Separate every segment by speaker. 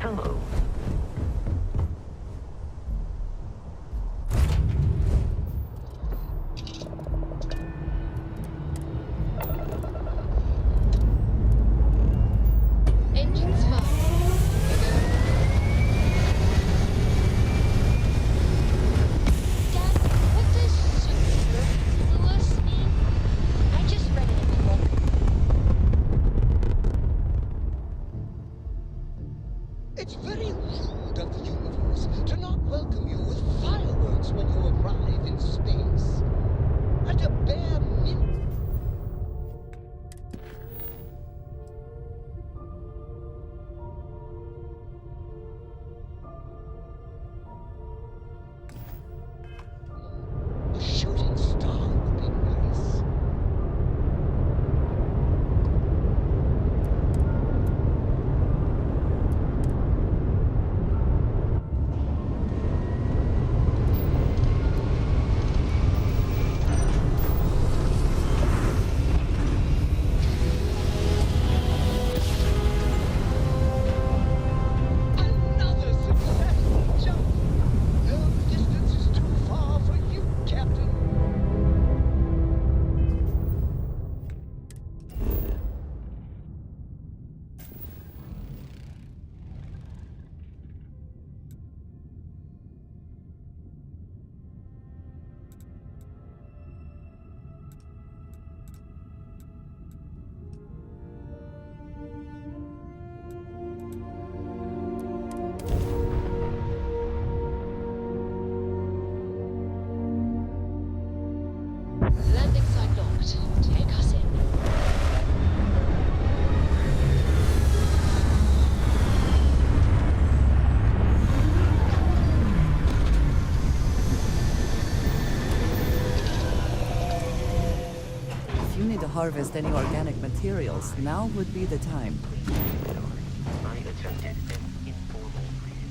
Speaker 1: Hello.
Speaker 2: Engines fire. Dad, what does superfluous mean? I just read it in a book.
Speaker 3: It's very rude of the universe to not welcome you with fireworks when you arrive in space. At a bare minimum. A shooting star would be nice. Another successful jump! No distance is too far for you, Captain.
Speaker 2: Landing site locked. Take us in.
Speaker 4: If you need to harvest any organic materials, now would be the time.
Speaker 1: I attempted an informal reading.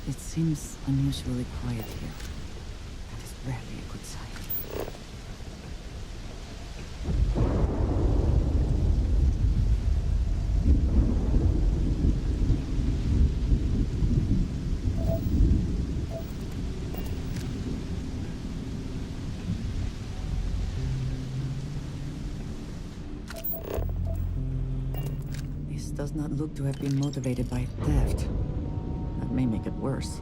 Speaker 4: It seems unusually quiet here. That is rarely a good sign. This does not look to have been motivated by theft. That may make it worse.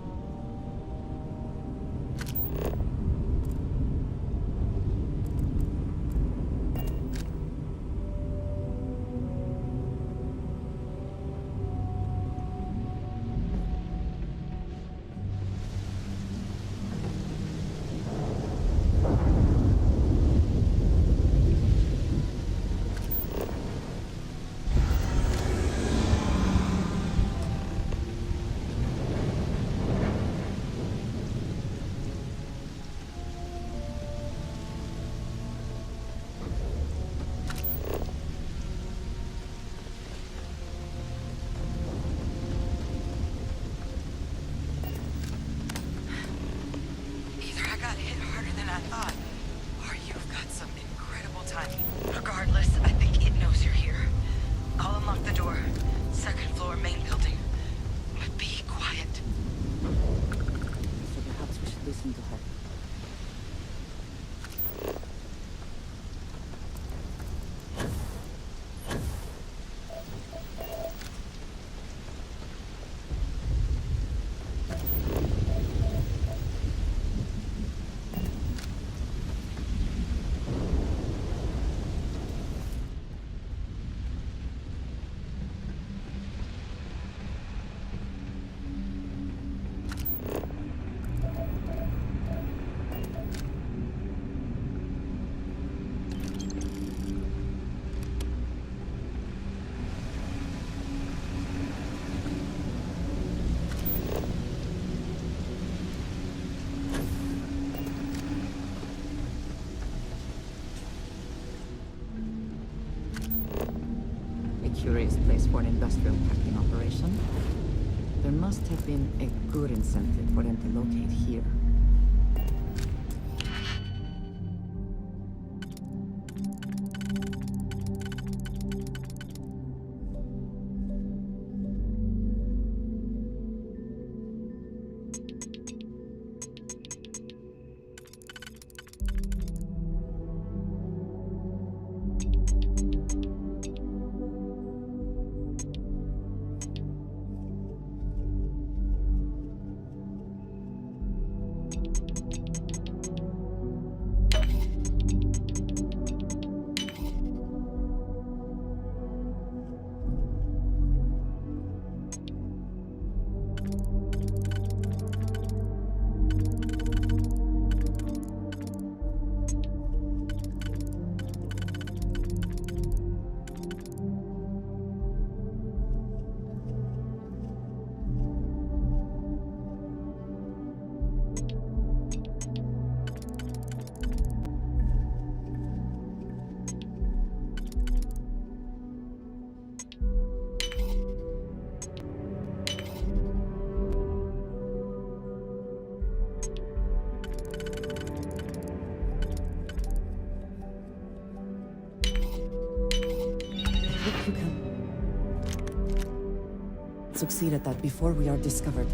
Speaker 5: Either I got hit harder than I thought, or you've got some incredible timing. Regardless, I think it knows you're here. I'll unlock the door. Second floor, main building. But be quiet.
Speaker 4: So perhaps we should listen to her. luxurious place for an industrial packing operation. There must have been a good incentive for them to locate here. You can succeed at that before we are discovered.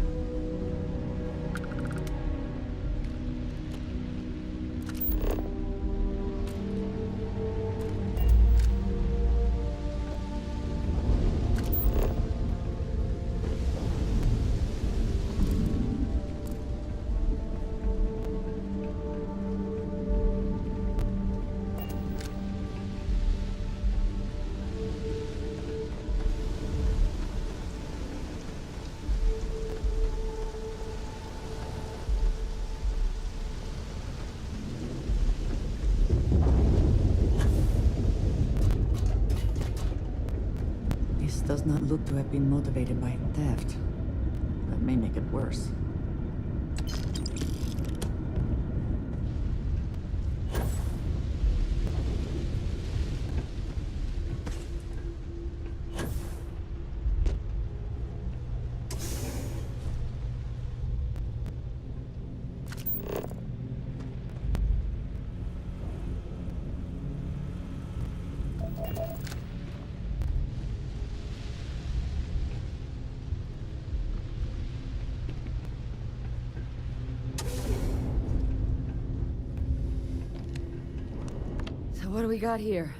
Speaker 4: Does not look to have been motivated by theft. That may make it worse.
Speaker 6: What do we got here?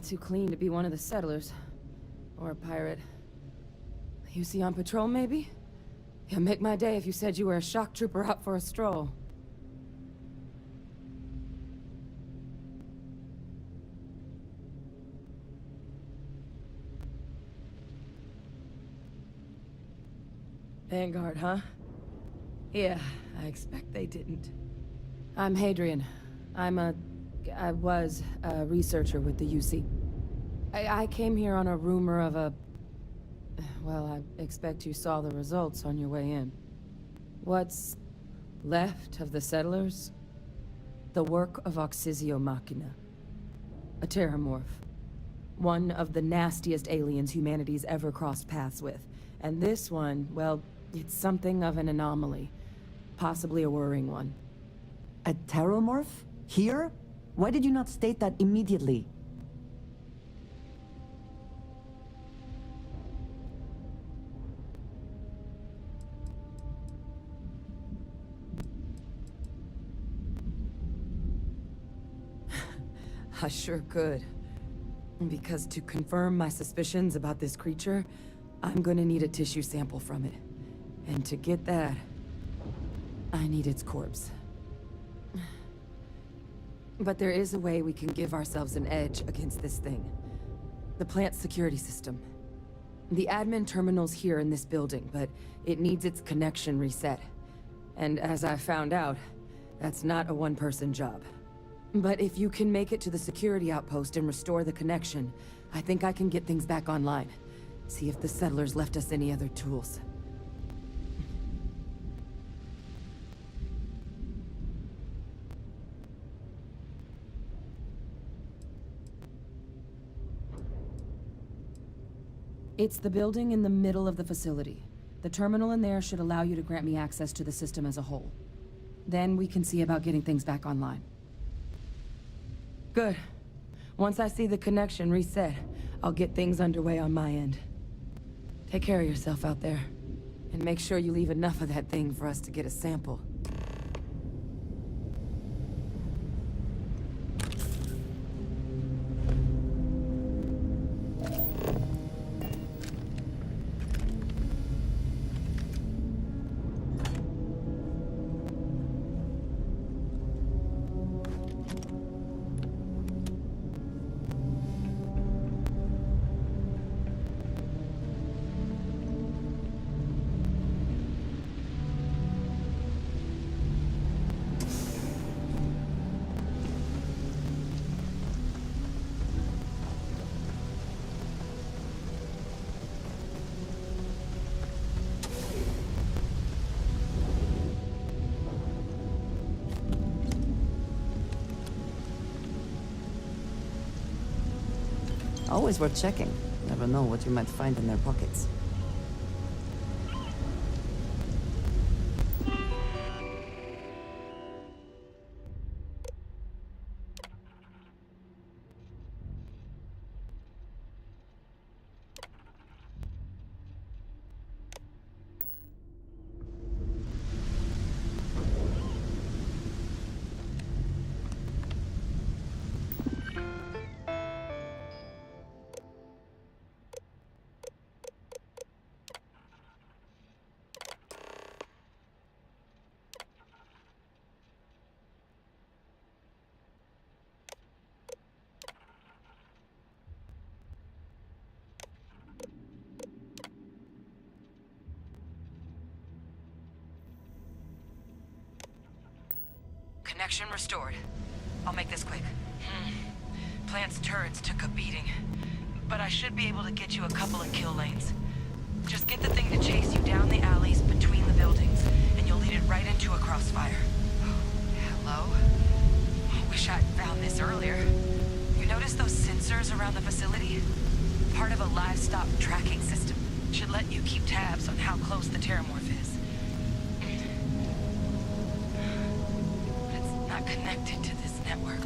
Speaker 6: Too clean to be one of the settlers. Or a pirate. You see on patrol, maybe? Yeah, make my day if you said you were a shock trooper out for a stroll. Vanguard, huh? Yeah, I expect they didn't. I'm Hadrian. I was a researcher with the UC. I came here on a rumor of a... Well, I expect you saw the results on your way in. What's left of the settlers? The work of Oxysio Machina. A terramorph. One of the nastiest aliens humanity's ever crossed paths with. And this one, well, it's something of an anomaly. Possibly a worrying one.
Speaker 7: A terramorph? Here? Why did you not state that immediately?
Speaker 6: I sure could. Because to confirm my suspicions about this creature, I'm gonna need a tissue sample from it. And to get that, I need its corpse. But there is a way we can give ourselves an edge against this thing. The plant's security system. The admin terminal's here in this building, but it needs its connection reset. And as I found out, that's not a one-person job. But if you can make it to the security outpost and restore the connection, I think I can get things back online. See if the settlers left us any other tools. It's the building in the middle of the facility. The terminal in there should allow you to grant me access to the system as a whole. Then we can see about getting things back online. Good. Once I see the connection reset, I'll get things underway on my end. Take care of yourself out there. And make sure you leave enough of that thing for us to get a sample.
Speaker 4: Always worth checking. Never know what you might find in their pockets.
Speaker 5: Connection restored. I'll make this quick. Plant's turrets took a beating, but I should be able to get you a couple of kill lanes. Just get the thing to chase you down the alleys between the buildings, and you'll lead it right into a crossfire. Oh, hello? Wish I'd found this earlier. You notice those sensors around the facility? Part of a livestock tracking system. Should let you keep tabs on how close the terramorph is. Connected to this network.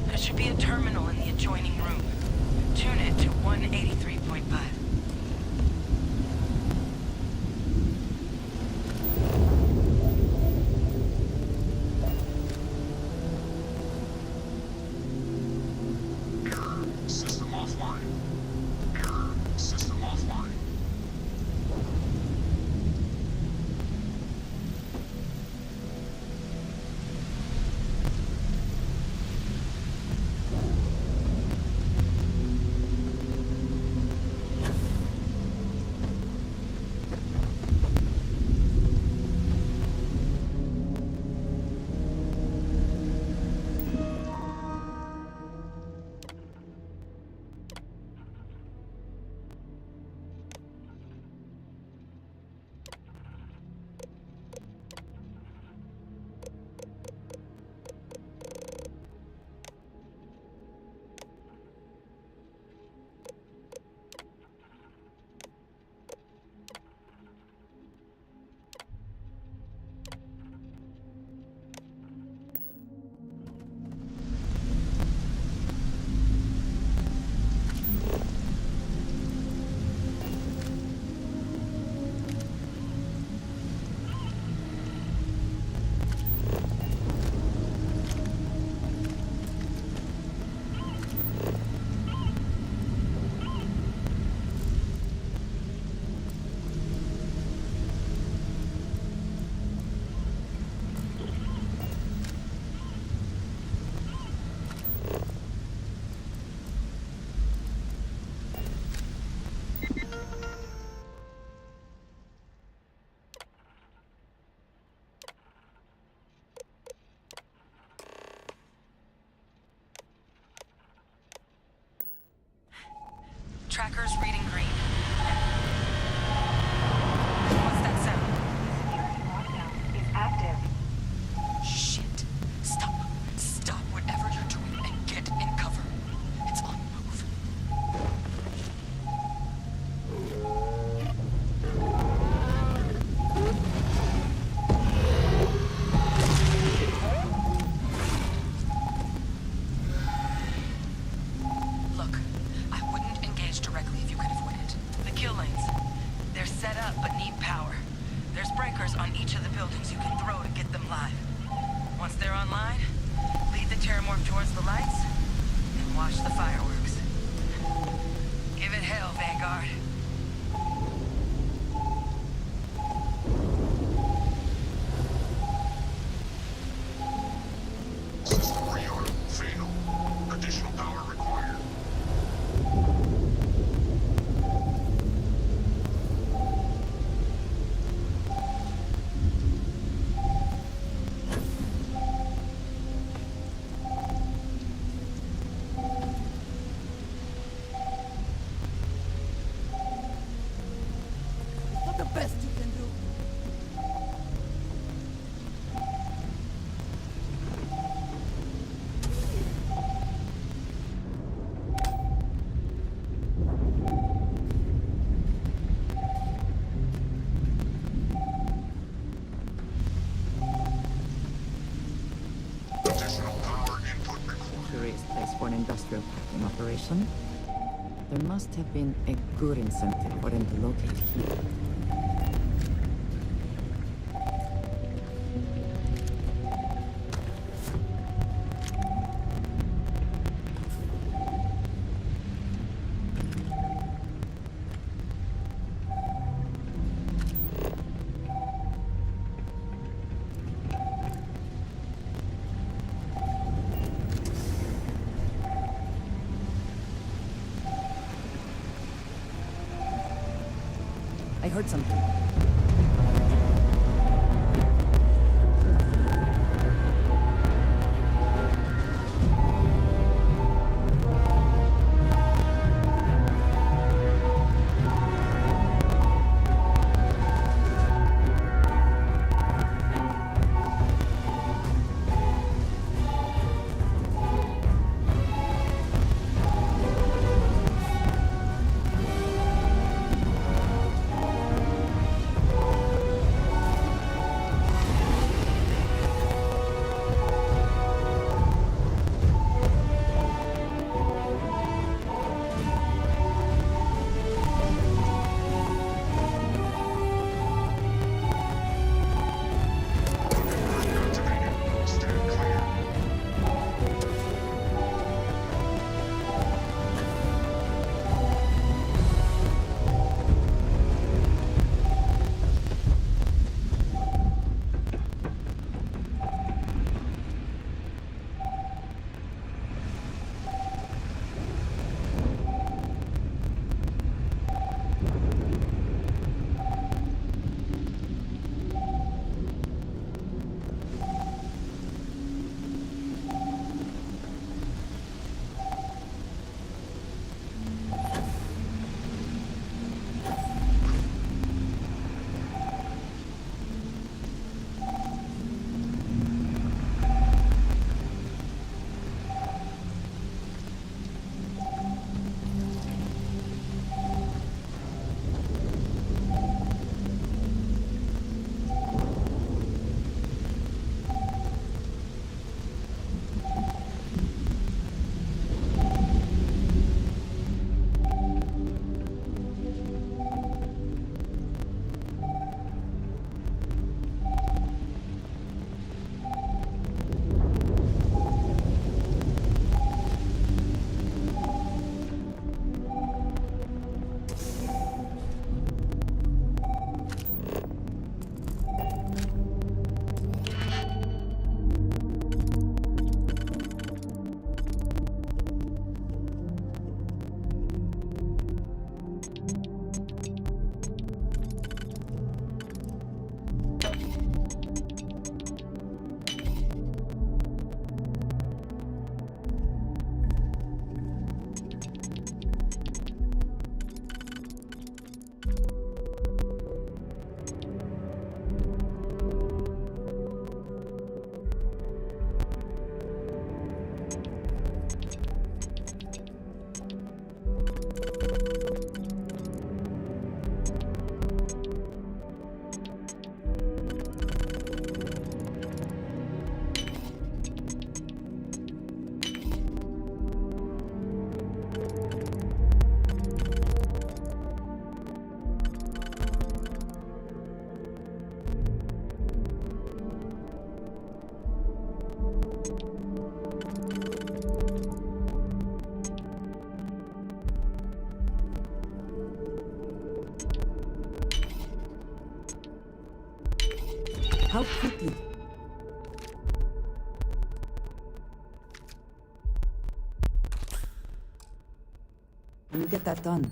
Speaker 5: There should be a terminal in the adjoining room. Tune it to 183.5.
Speaker 8: System offline. System offline.
Speaker 5: Tracker's reading green. What's that sound?
Speaker 9: Security lockdown is active.
Speaker 5: Shit. Stop. Stop whatever you're doing and get in cover. It's on the move. platform towards the lights and watch the fireworks. Give it hell, Vanguard.
Speaker 8: System rearm. Fatal. Additional power required.
Speaker 4: The best you can do.
Speaker 8: Additional power input required.
Speaker 4: Curious place for an industrial packing operation. There must have been a good incentive for them to locate here. I heard something.
Speaker 7: How quickly? When you get that done.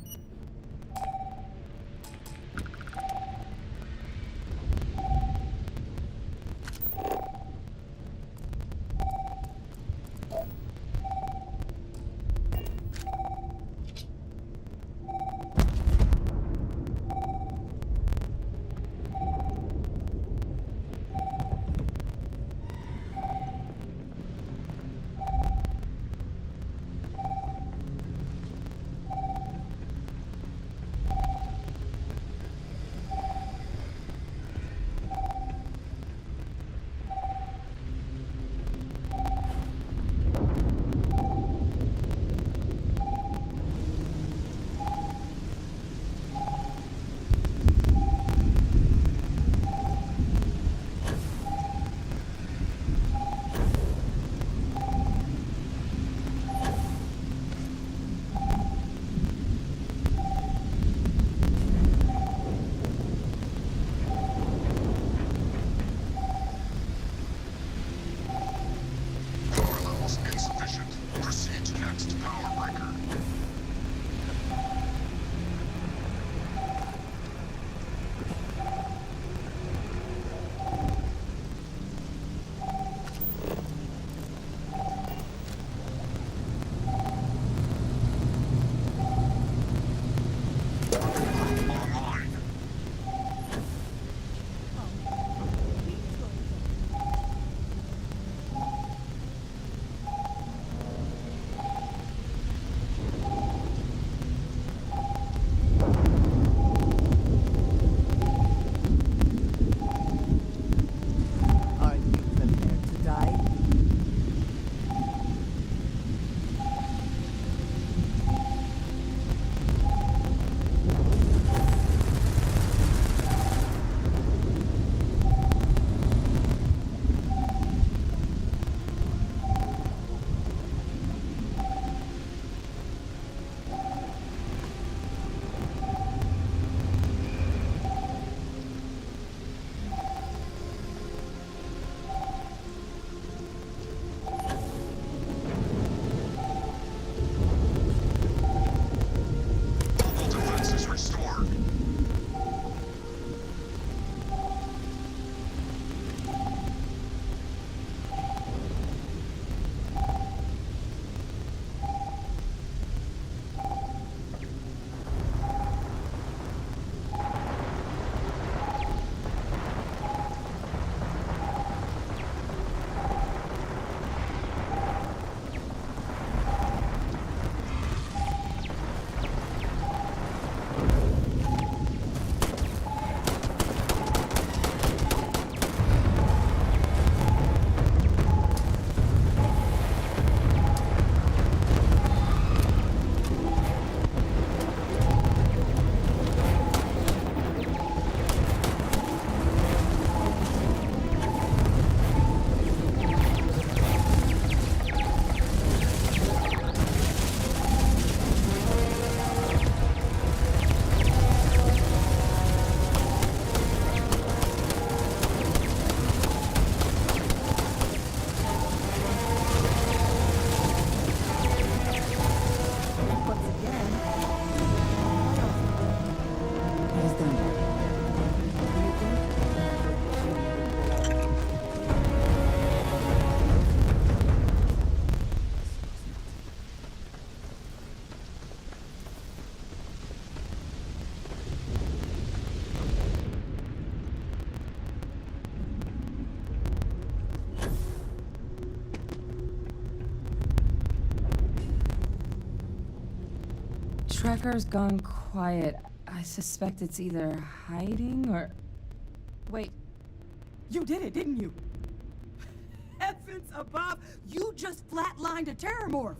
Speaker 6: Tracker's gone quiet. I suspect it's either hiding or...
Speaker 4: Wait. You did it, didn't you? Heavens above! You just flatlined a terrormorph!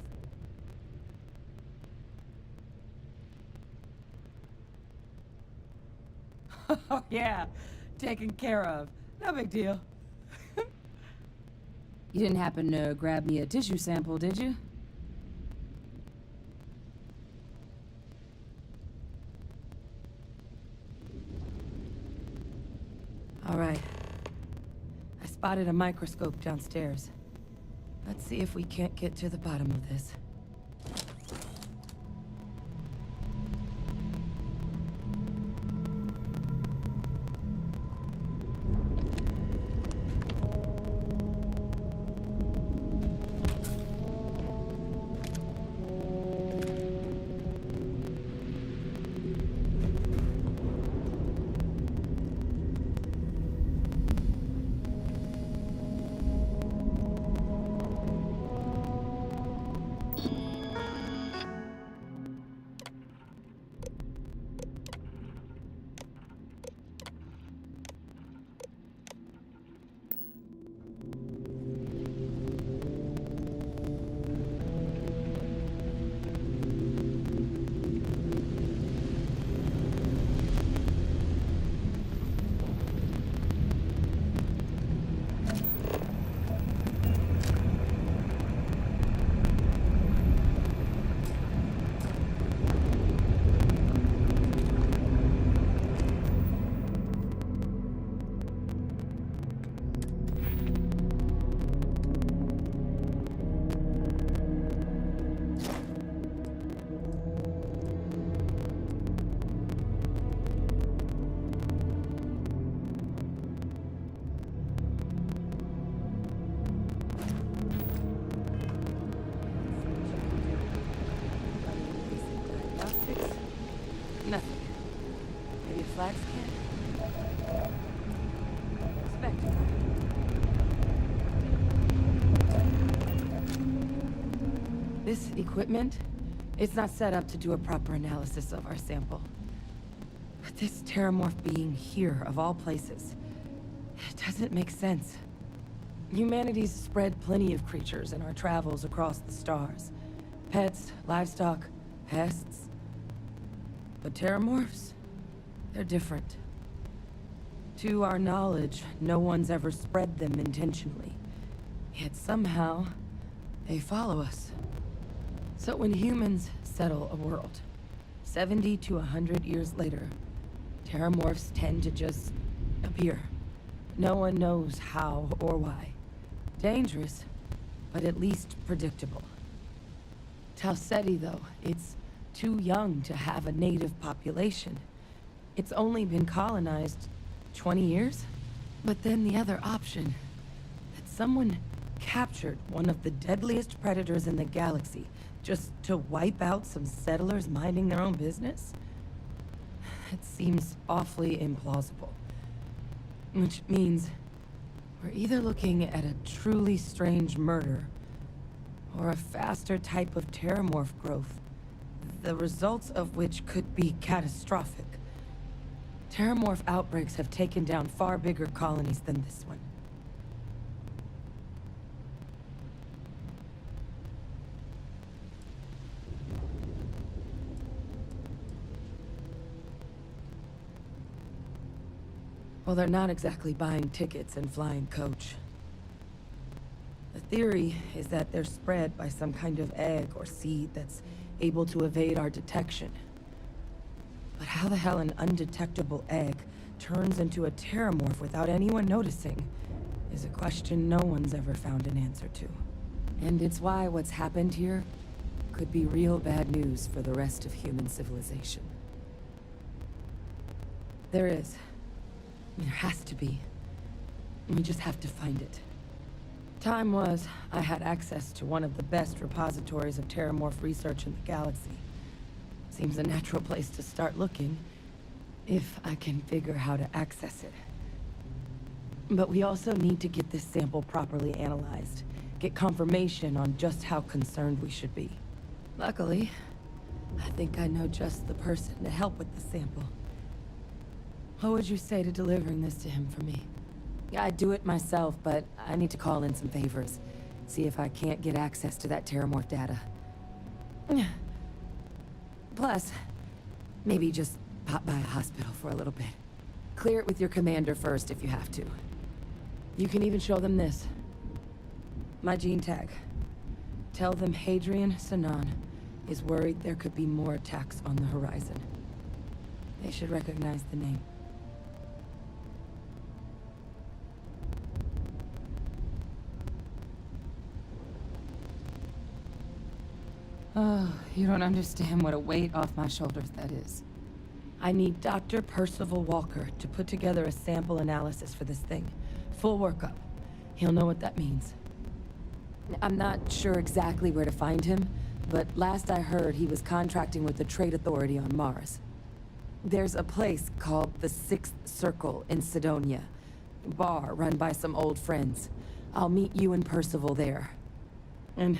Speaker 6: Oh, yeah. Taken care of. No big deal. You didn't happen to grab me a tissue sample, did you? All right. spotted a microscope downstairs. Let's see if we can't get to the bottom of this. Nothing. Maybe a flag scan? Spectacle. This equipment, it's not set up to do a proper analysis of our sample. But this terramorph being here, of all places, it doesn't make sense. Humanity's spread plenty of creatures in our travels across the stars. Pets, livestock, pests. But terramorphs, they're different. To our knowledge, no one's ever spread them intentionally. Yet somehow, they follow us. So when humans settle a world, 70 to 100 years later, terramorphs tend to just appear. No one knows how or why. Dangerous, but at least predictable. Talseti, though, it's too young to have a native population. It's only been colonized 20 years? But then the other option, that someone captured one of the deadliest predators in the galaxy just to wipe out some settlers minding their own business? It seems awfully implausible. Which means we're either looking at a truly strange murder or a faster type of terramorph growth, the results of which could be catastrophic. Terramorph outbreaks have taken down far bigger colonies than this one. Well, they're not exactly buying tickets and flying coach. The theory is that they're spread by some kind of egg or seed that's able to evade our detection. But how the hell an undetectable egg turns into a terramorph without anyone noticing is a question no one's ever found an answer to. And it's why what's happened here could be real bad news for the rest of human civilization. There is. There has to be. We just have to find it. Time was, I had access to one of the best repositories of terramorph research in the galaxy. Seems a natural place to start looking, if I can figure how to access it. But we also need to get this sample properly analyzed, get confirmation on just how concerned we should be. Luckily, I think I know just the person to help with the sample. What would you say to delivering this to him for me? I'd do it myself, but I need to call in some favors. See if I can't get access to that terramorph data. Plus, maybe just pop by a hospital for a little bit. Clear it with your commander first if you have to. You can even show them this. My gene tag. Tell them Hadrian Sanan is worried there could be more attacks on the horizon. They should recognize the name. Oh, you don't understand what a weight off my shoulders that is. I need Dr. Percival Walker to put together a sample analysis for this thing. Full workup. He'll know what that means. I'm not sure exactly where to find him, but last I heard he was contracting with the Trade Authority on Mars. There's a place called the Sixth Circle in Sidonia. Bar run by some old friends. I'll meet you and Percival there. And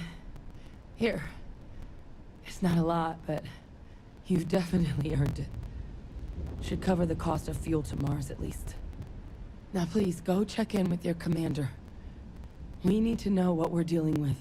Speaker 6: here. It's not a lot, but you've definitely earned it. Should cover the cost of fuel to Mars at least. Now please, go check in with your commander. We need to know what we're dealing with.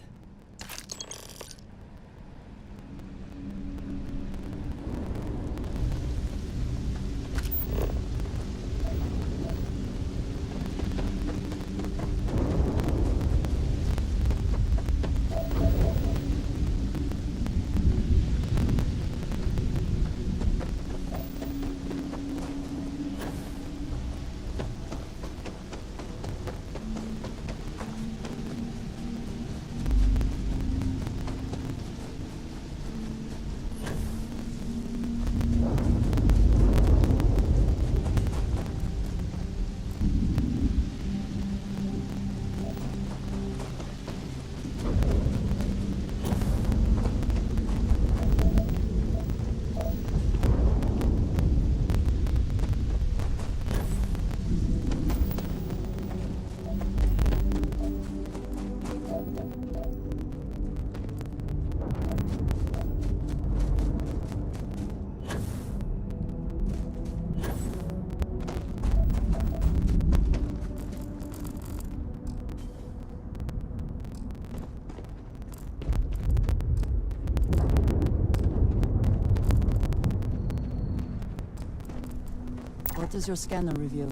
Speaker 7: What does your scanner reveal?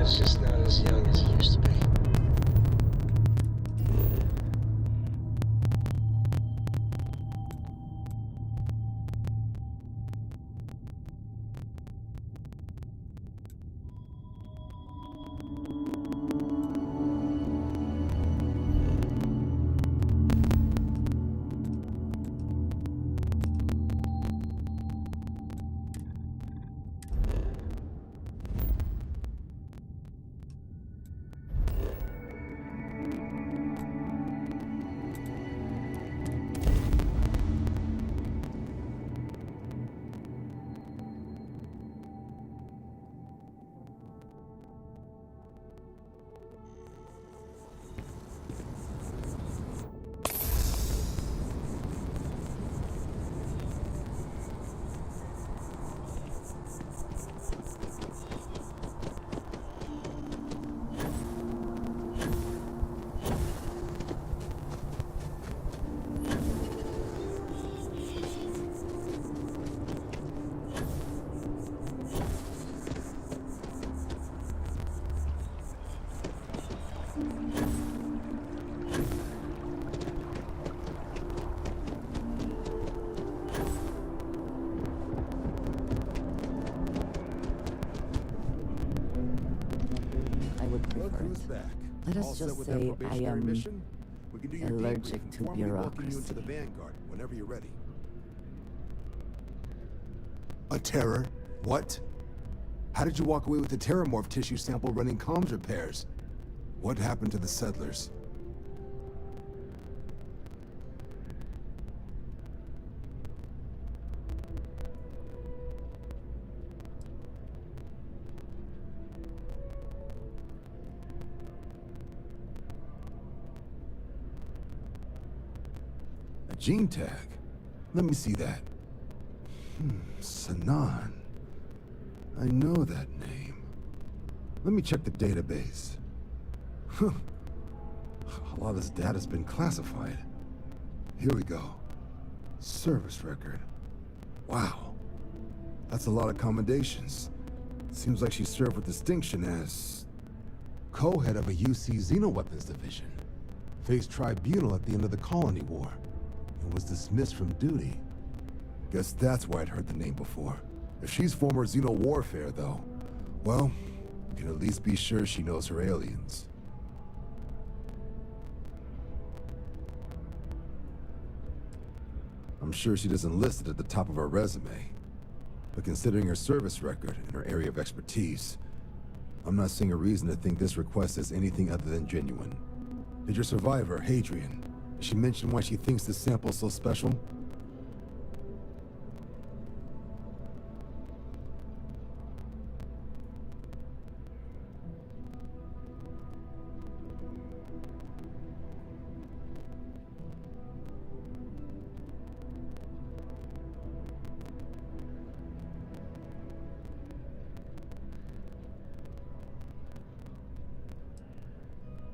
Speaker 3: It's just not as young as it used to be.
Speaker 7: Let us just say I am allergic to bureaucracy.
Speaker 10: The Vanguard whenever you're ready. A terror? What? How did you walk away with the terramorph tissue sample running comms repairs? What happened to the settlers? Gene tag? Let me see that. Sanan. I know that name. Let me check the database. A lot of this data's been classified. Here we go. Service record. Wow. That's a lot of commendations. Seems like she served with distinction as co-head of a UC Xenoweapons division. Faced tribunal at the end of the Colony War. And was dismissed from duty. Guess that's why I'd heard the name before. If she's former Xeno warfare, though, well, you can at least be sure she knows her aliens. I'm sure she doesn't list it at the top of her resume. But considering her service record and her area of expertise, I'm not seeing a reason to think this request is anything other than genuine. Did your survivor, Hadrian, she mentioned why she thinks this sample's so special?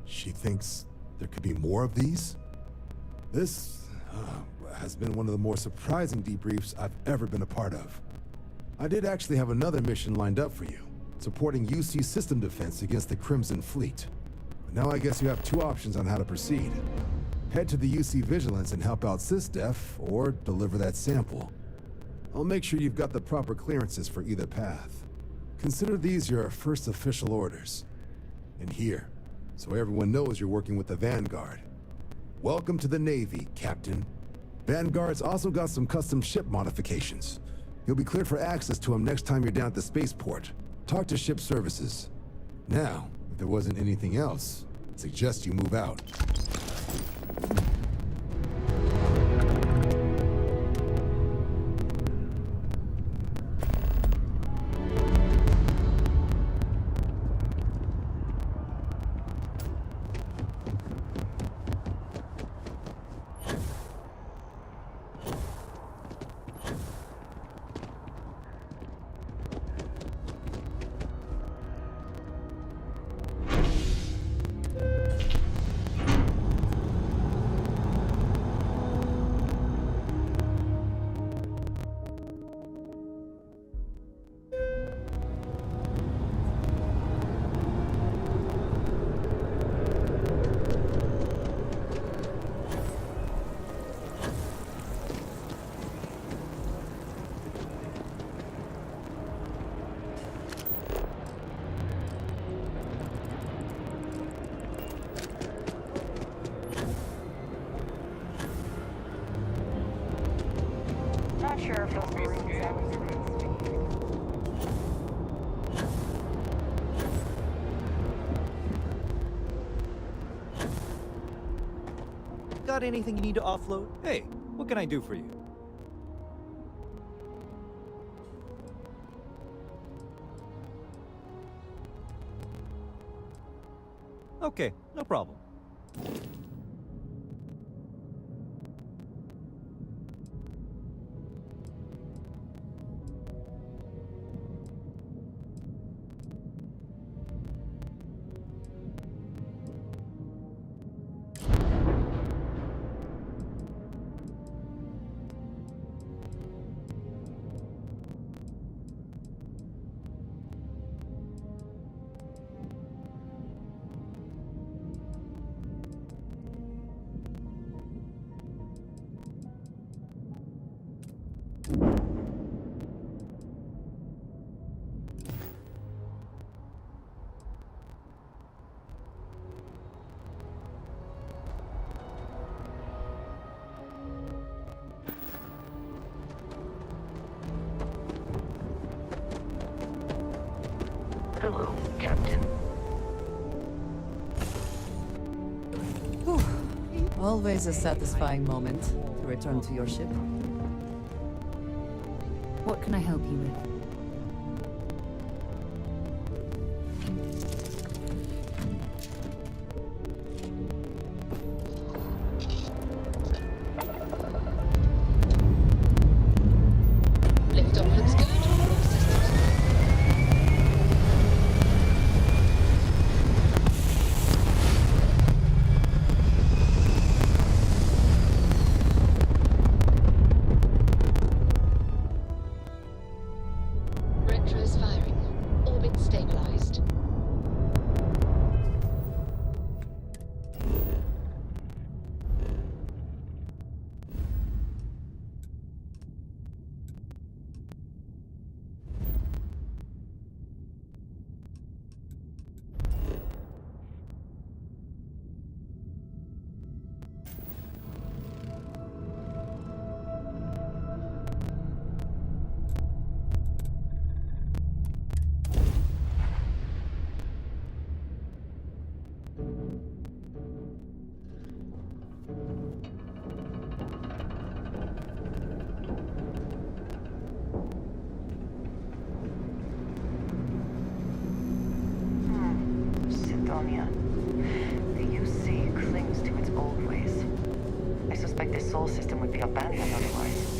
Speaker 10: She thinks there could be more of these? This has been one of the more surprising debriefs I've ever been a part of. I did actually have another mission lined up for you, supporting UC system defense against the Crimson Fleet. But now I guess you have two options on how to proceed. Head to the UC Vigilance and help out SysDef, or deliver that sample. I'll make sure you've got the proper clearances for either path. Consider these your first official orders. And here, so everyone knows you're working with the Vanguard. Welcome to the Navy, Captain. Vanguard's also got some custom ship modifications. You'll be cleared for access to them next time you're down at the spaceport. Talk to ship services. Now, if there wasn't anything else, I suggest you move out.
Speaker 11: Got anything you need to offload? Hey, what can I do for you? Okay, no problem.
Speaker 1: Hello, Captain.
Speaker 12: Always a satisfying moment to return to your ship.
Speaker 13: What can I help you with?
Speaker 2: Liftoff looks good. All systems go. Retros firing. Orbit stabilized.
Speaker 5: Sidonia. The UC clings to its old ways. I suspect this soul system would be abandoned otherwise.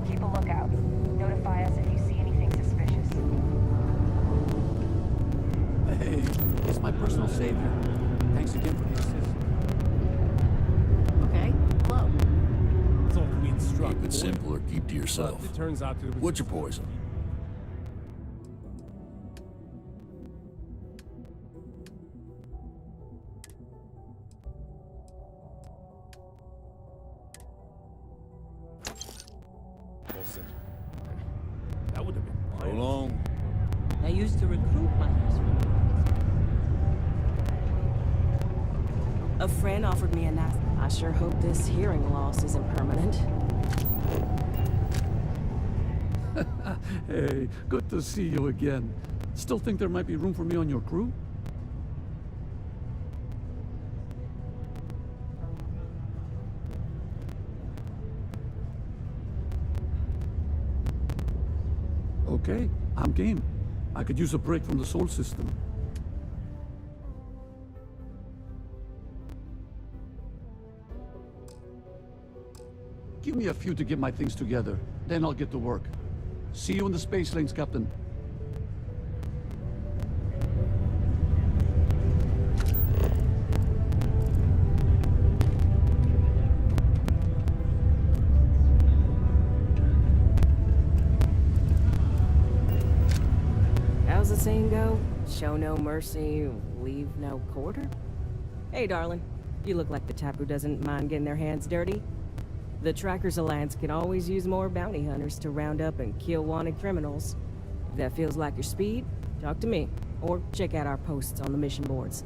Speaker 9: Keep a lookout. Notify us if you see anything suspicious.
Speaker 14: Hey, it's my personal savior. Thanks again for the assist.
Speaker 12: Okay, hello.
Speaker 15: So we instruct.
Speaker 16: Keep it simple or keep to yourself.
Speaker 15: It turns out to
Speaker 16: What's your poison?
Speaker 15: bullshit. That would have been
Speaker 16: So long.
Speaker 4: I used to recruit miners. A friend offered me a knife. I sure hope this hearing loss isn't permanent.
Speaker 14: Hey, good to see you again. Still think there might be room for me on your crew? Okay, I'm game. I could use a break from the soul system. Give me a few to get my things together, then I'll get to work. See you in the space lanes, Captain.
Speaker 4: How's the saying go? Show no mercy, leave no quarter? Hey, darling. You look like the type who doesn't mind getting their hands dirty. The Trackers Alliance can always use more bounty hunters to round up and kill wanted criminals. If that feels like your speed, talk to me, or check out our posts on the mission boards.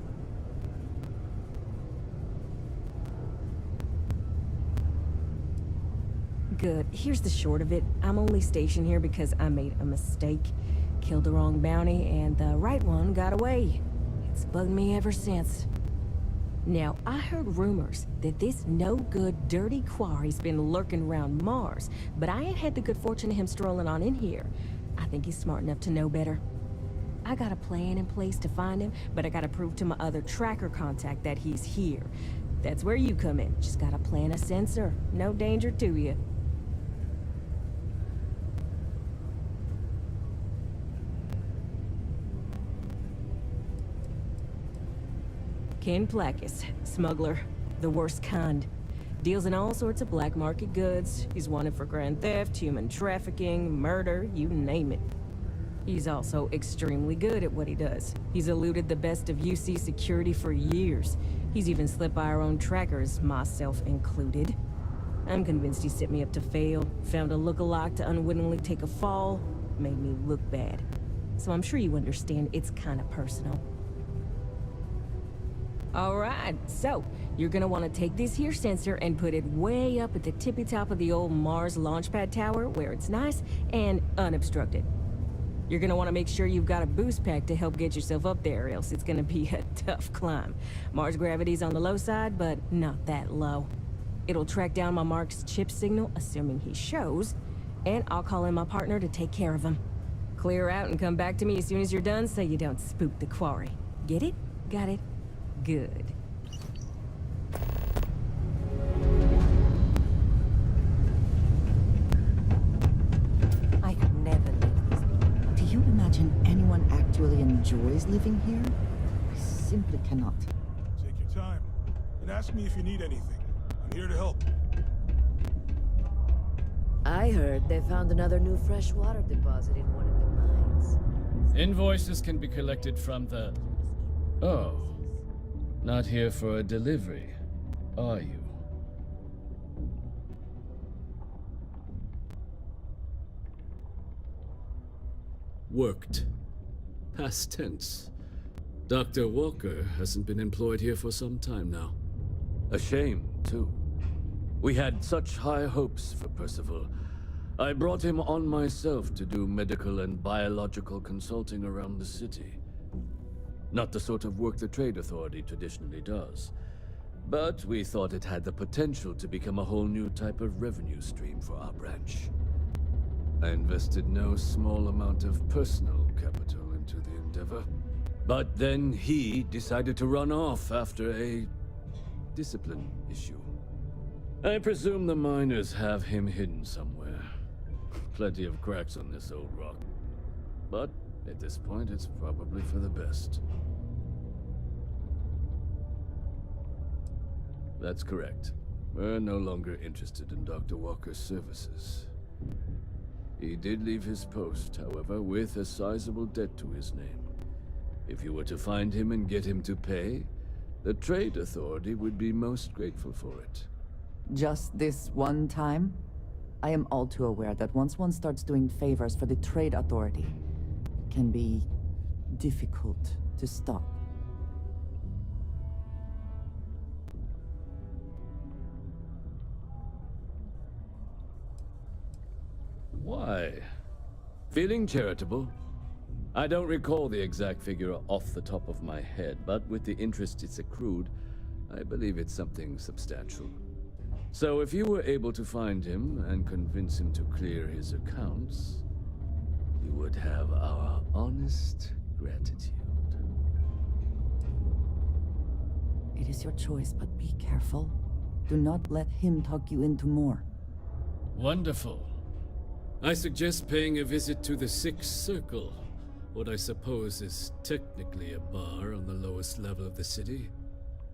Speaker 4: Good. Here's the short of it. I'm only stationed here because I made a mistake. Killed the wrong bounty, and the right one got away. It's bugged me ever since. Now, I heard rumors that this no-good, dirty quarry's been lurking around Mars, but I ain't had the good fortune of him strolling on in here. I think he's smart enough to know better. I got a plan in place to find him, but I gotta prove to my other tracker contact that he's here. That's where you come in. Just gotta plant a sensor. No danger to you. Ken Plakis, smuggler, the worst kind. Deals in all sorts of black market goods. He's wanted for grand theft, human trafficking, murder, you name it. He's also extremely good at what he does. He's eluded the best of UC security for years. He's even slipped by our own trackers, myself included. I'm convinced he set me up to fail, found a look-alike to unwittingly take a fall, made me look bad. So I'm sure you understand it's kind of personal. Alright, so you're gonna want to take this here sensor and put it way up at the tippy top of the old Mars launchpad tower where it's nice and unobstructed. You're gonna want to make sure you've got a boost pack to help get yourself up there, else it's gonna be a tough climb. Mars gravity's on the low side, but not that low. It'll track down my Mark's chip signal, assuming he shows, and I'll call in my partner to take care of him. Clear out and come back to me as soon as you're done so you don't spook the quarry. Get it? Got it? Good.
Speaker 7: I could never leave these people. Do you imagine anyone actually enjoys living here? I simply cannot.
Speaker 15: Take your time and ask me if you need anything. I'm here to help.
Speaker 13: I heard they found another new freshwater deposit in one of the mines.
Speaker 17: Invoices can be collected from the... Oh. Not here for a delivery, are you?
Speaker 18: Worked. Past tense. Dr. Walker hasn't been employed here for some time now.
Speaker 19: A shame, too. We had such high hopes for Percival. I brought him on myself to do medical and biological consulting around the city. Not the sort of work the Trade Authority traditionally does. But we thought it had the potential to become a whole new type of revenue stream for our branch. I invested no small amount of personal capital into the endeavor. But then he decided to run off after a discipline issue. I presume the miners have him hidden somewhere. Plenty of cracks on this old rock. But at this point, it's probably for the best. That's correct. We're no longer interested in Dr. Walker's services. He did leave his post, however, with a sizable debt to his name. If you were to find him and get him to pay, the Trade Authority would be most grateful for it.
Speaker 7: Just this one time? I am all too aware that once one starts doing favors for the Trade Authority, it can be difficult to stop.
Speaker 19: Why? Feeling charitable? I don't recall the exact figure off the top of my head, but with the interest it's accrued, I believe it's something substantial. So if you were able to find him and convince him to clear his accounts, you would have our honest gratitude.
Speaker 7: It is your choice, but be careful. Do not let him talk you into more.
Speaker 18: Wonderful. I suggest paying a visit to the Sixth Circle, what I suppose is technically a bar on the lowest level of the city.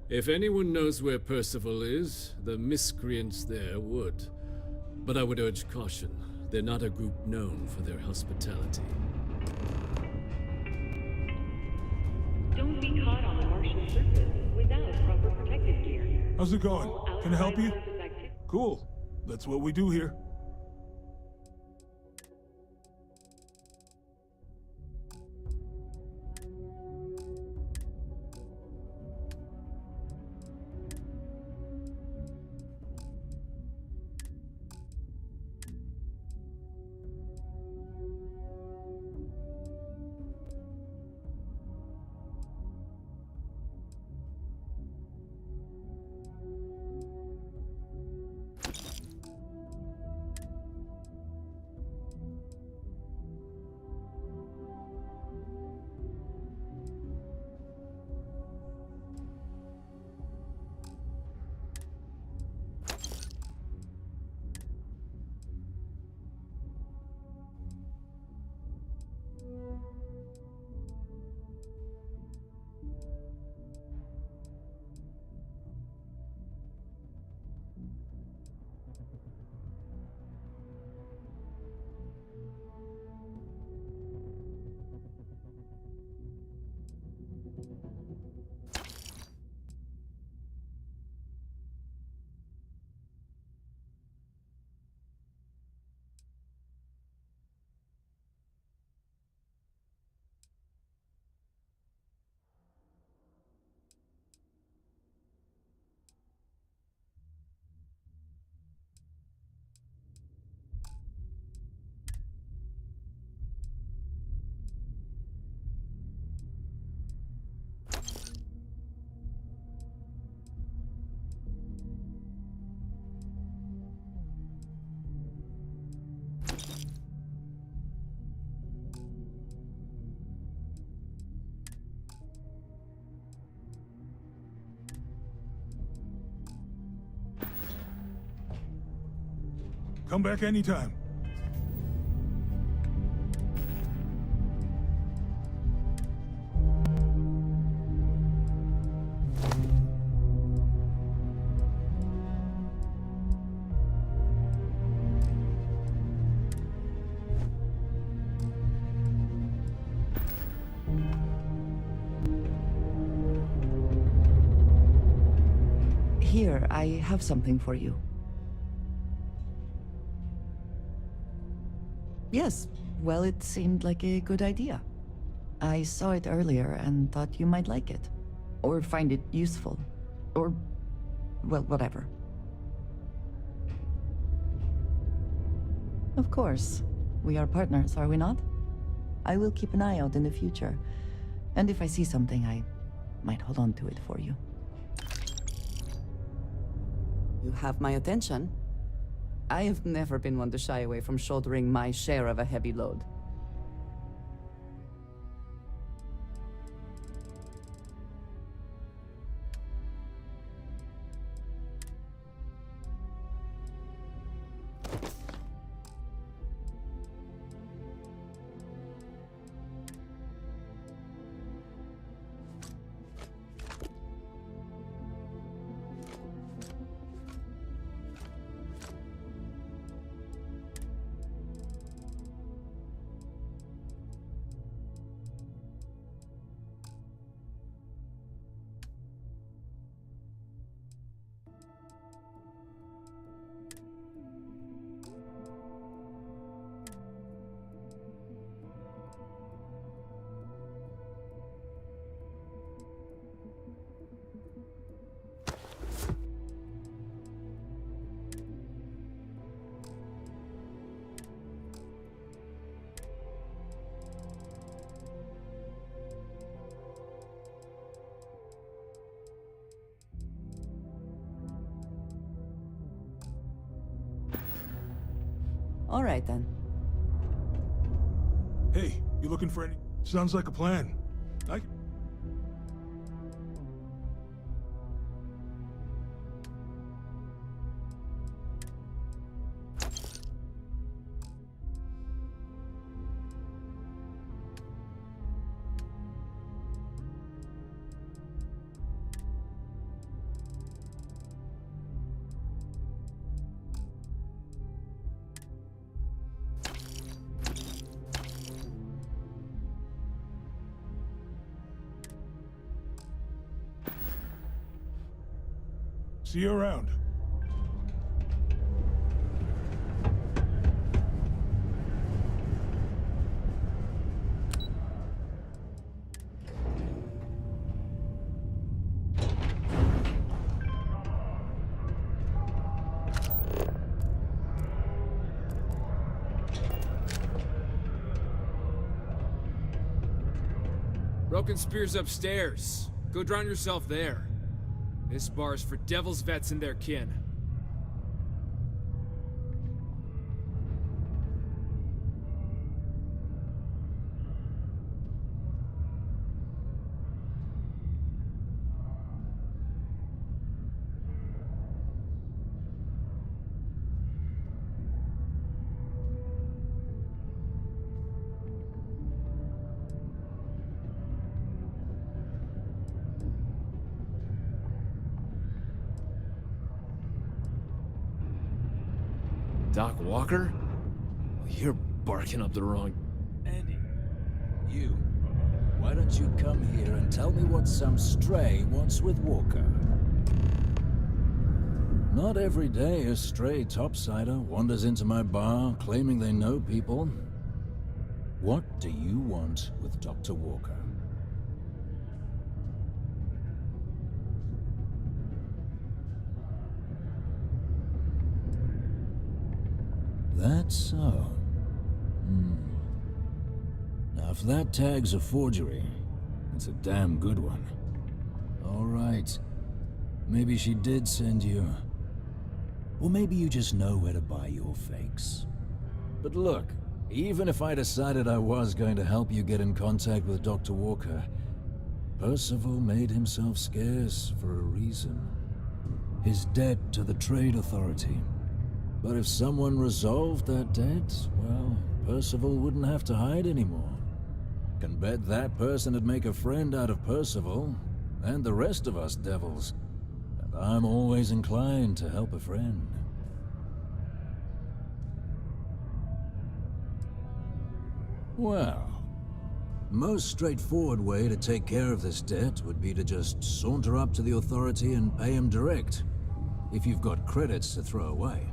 Speaker 18: If anyone knows where Percival is, the miscreants there would. But I would urge caution. They're not a group known for their hospitality.
Speaker 9: Don't be caught on the Martian surface without proper protective gear.
Speaker 15: How's it going? Can I help you? Cool. That's what we do here. Come back anytime.
Speaker 7: Here, I have something for you. Yes, well, it seemed like a good idea. I saw it earlier and thought you might like it. Or find it useful. Or, well, whatever. Of course. We are partners, are we not? I will keep an eye out in the future. And if I see something, I might hold on to it for you.
Speaker 12: You have my attention. I have never been one to shy away from shouldering my share of a heavy load. All right, then.
Speaker 15: Hey, you looking for any... Sounds like a plan. See you around.
Speaker 20: Broken Spear's upstairs. Go drown yourself there. This bar's for devil's vets and their kin.
Speaker 21: Doc Walker? You're barking up the wrong...
Speaker 22: Andy, you. Why don't you come here and tell me what some stray wants with Walker? Not every day a stray topsider wanders into my bar claiming they know people. What do you want with Dr. Walker? That's so. Now, if that tag's a forgery, it's a damn good one. All right. Maybe she did send you. Or maybe you just know where to buy your fakes. But look, even if I decided I was going to help you get in contact with Dr. Walker, Percival made himself scarce for a reason. His debt to the Trade Authority. But if someone resolved that debt, well, Percival wouldn't have to hide anymore. Can bet that person would make a friend out of Percival, and the rest of us devils. And I'm always inclined to help a friend. Well, most straightforward way to take care of this debt would be to just saunter up to the authority and pay him direct, if you've got credits to throw away.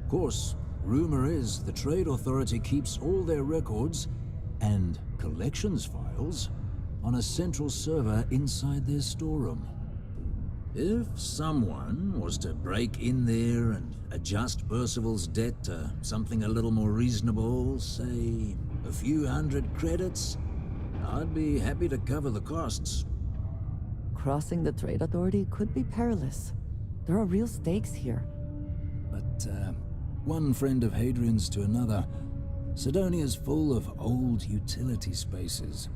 Speaker 22: Of course, rumor is the trade authority keeps all their records and collections files on a central server inside their storeroom. If someone was to break in there and adjust Percival's debt to something a little more reasonable, say a few hundred credits, I'd be happy to cover the costs.
Speaker 7: Crossing the trade authority could be perilous. There are real stakes here.
Speaker 22: But, one friend of Hadrian's to another, Sidonia's full of old utility spaces.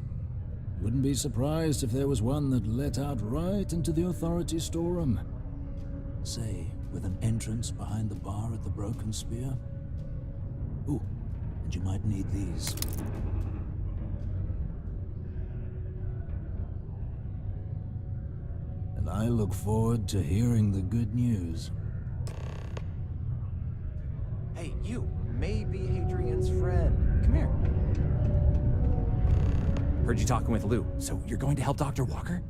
Speaker 22: Wouldn't be surprised if there was one that let out right into the authority storeroom. Say, with an entrance behind the bar at the Broken Spear. Ooh, and you might need these. And I look forward to hearing the good news.
Speaker 6: Hey, you may be Hadrian's friend. Come here. Heard you talking with Lou, so you're going to help Dr. Walker?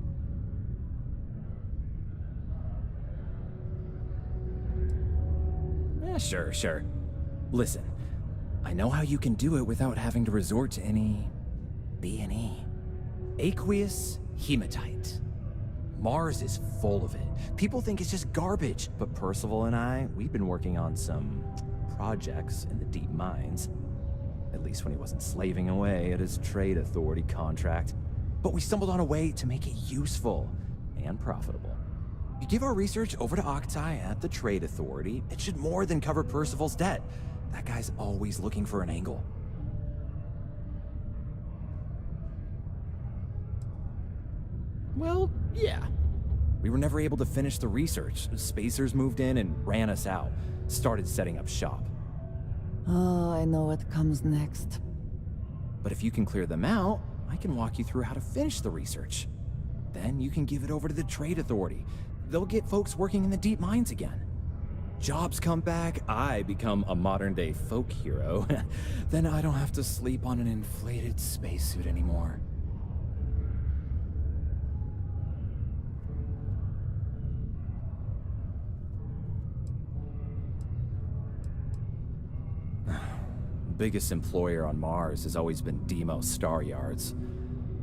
Speaker 6: Yeah, sure. Listen, I know how you can do it without having to resort to any B&E. Aqueous hematite. Mars is full of it. People think it's just garbage, but Percival and I, we've been working on some projects in the deep mines. At least when he wasn't slaving away at his trade authority contract. But we stumbled on a way to make it useful and profitable. You give our research over to Octai at the trade authority, it should more than cover Percival's debt. That guy's always looking for an angle. Well, yeah. We were never able to finish the research. Spacers moved in and ran us out. Started setting up shop.
Speaker 7: Oh, I know what comes next.
Speaker 6: But if you can clear them out, I can walk you through how to finish the research. Then you can give it over to the trade authority. They'll get folks working in the deep mines again. Jobs come back, I become a modern-day folk hero. Then I don't have to sleep on an inflated spacesuit anymore. Biggest employer on Mars has always been Deimos Star Yards.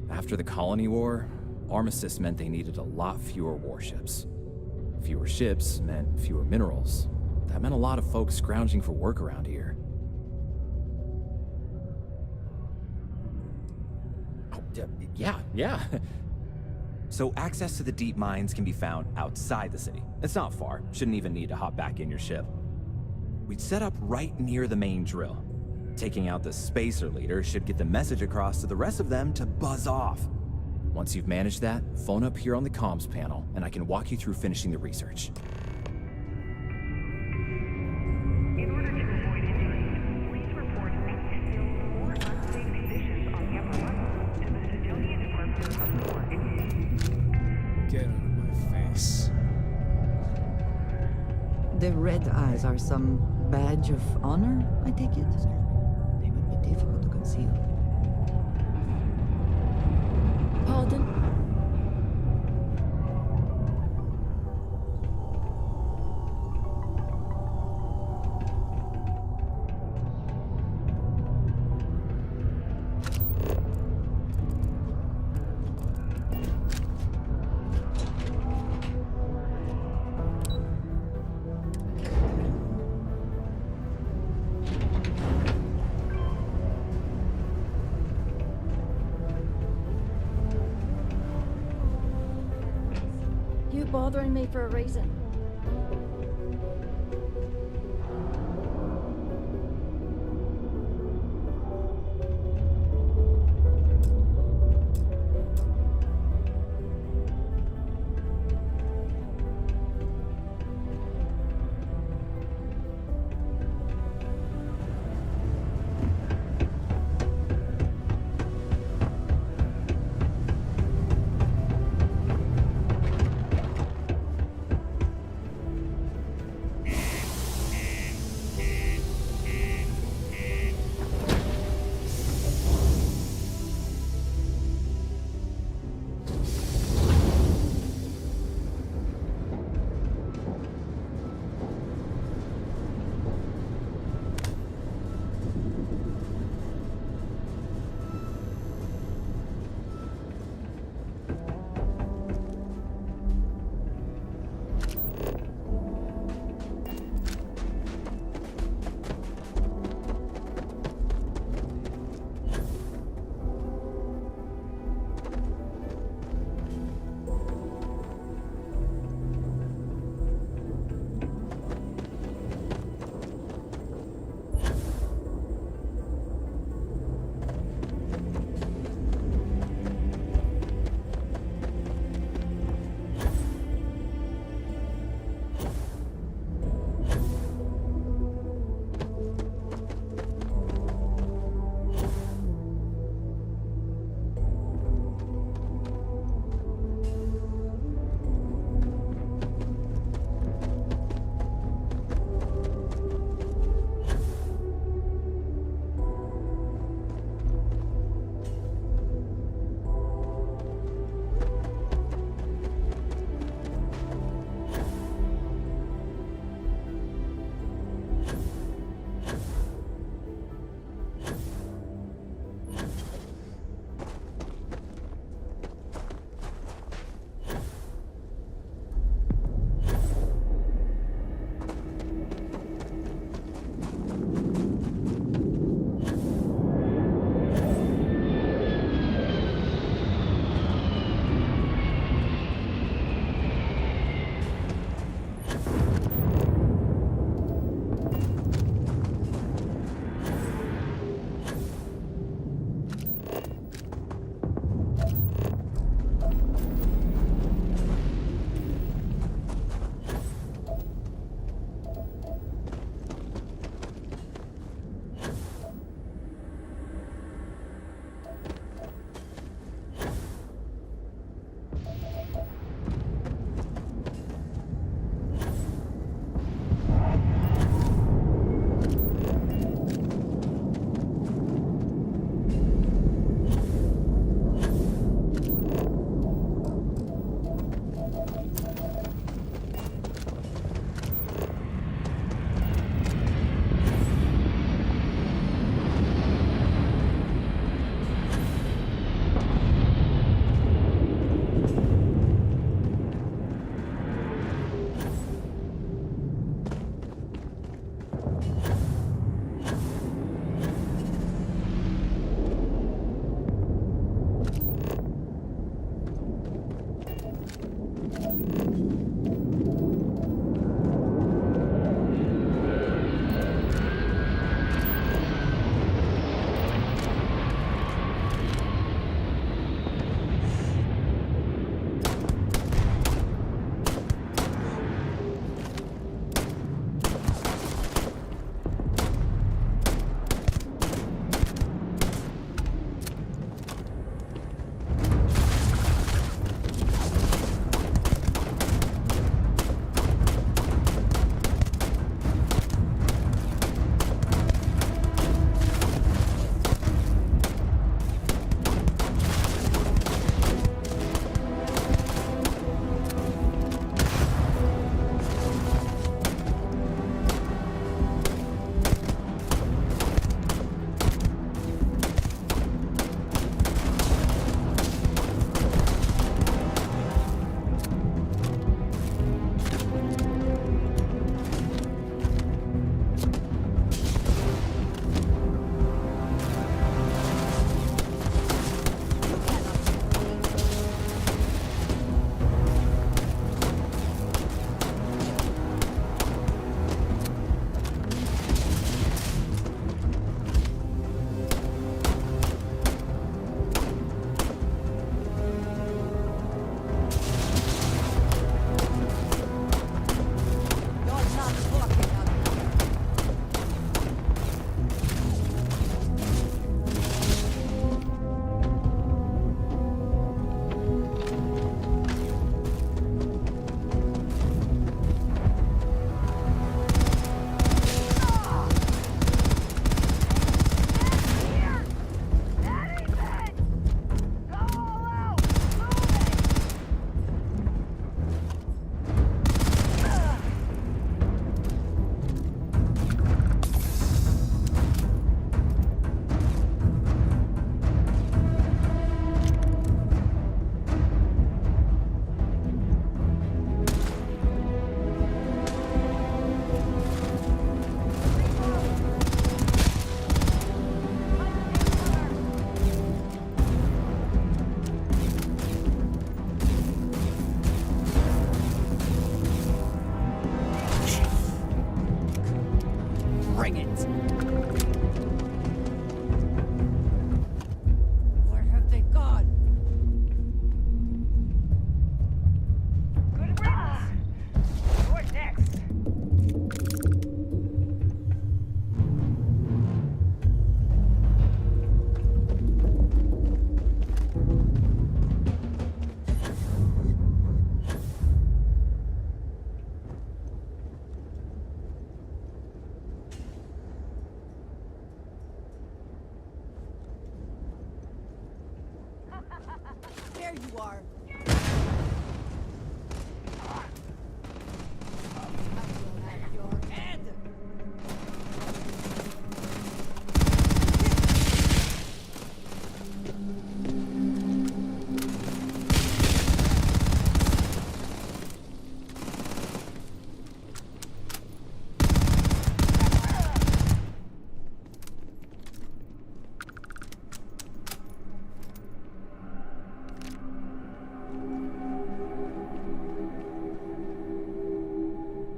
Speaker 6: After the Colony War, armistice meant they needed a lot fewer warships. Fewer ships meant fewer minerals. That meant a lot of folks scrounging for work around here. Oh, yeah. So access to the deep mines can be found outside the city. It's not far. Shouldn't even need to hop back in your ship. We'd set up right near the main drill. Taking out the spacer leader should get the message across to the rest of them to buzz off. Once you've managed that, phone up here on the comms panel, and I can walk you through finishing the research.
Speaker 9: In order to avoid injuries, please report any spills or unsafe conditions on the upper level to the Sidonia Department of War.
Speaker 20: Get out of my face.
Speaker 7: The red eyes are some badge of honor, I take it? They would be difficult to conceal.
Speaker 2: Pardon? You bothering me for a reason.
Speaker 12: There you are.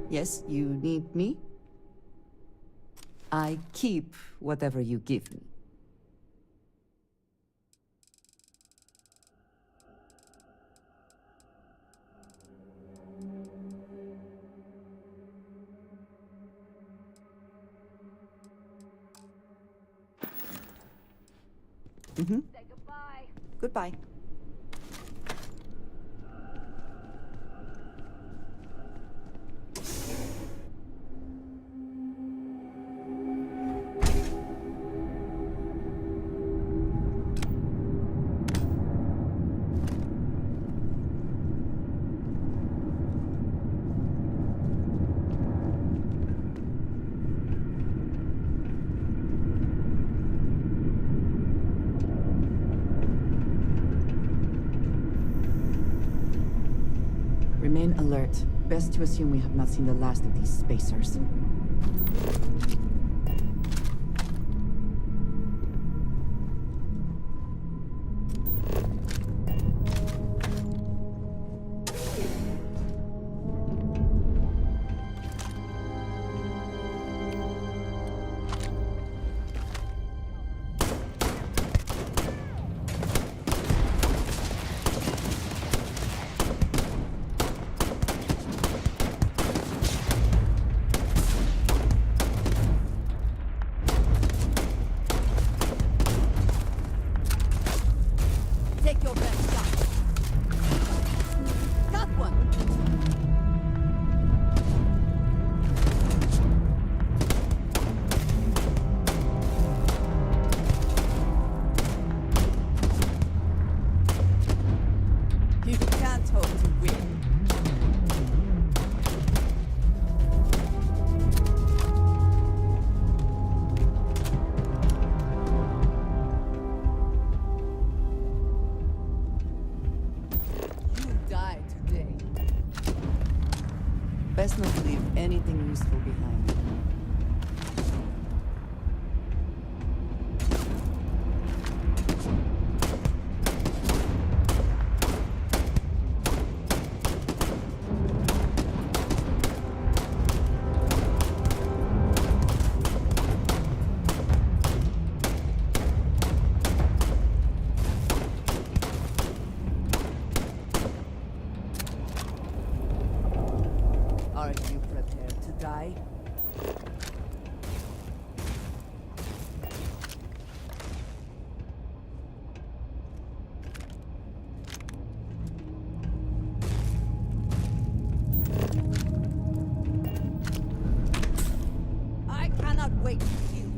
Speaker 12: Yes, you need me? I keep whatever you give me. Say goodbye. Goodbye. Remain alert. Best to assume we have not seen the last of these spacers. Take your best shot. Got one. You can't hope to win. Best not to leave anything useful behind. Are you prepared to die? I cannot wait for you.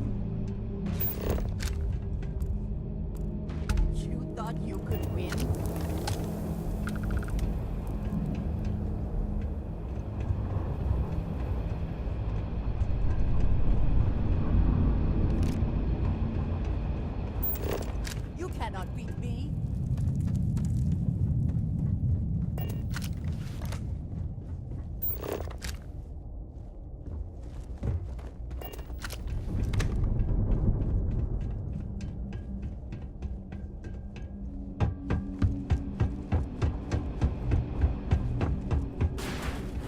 Speaker 12: You thought you could win? You cannot beat me.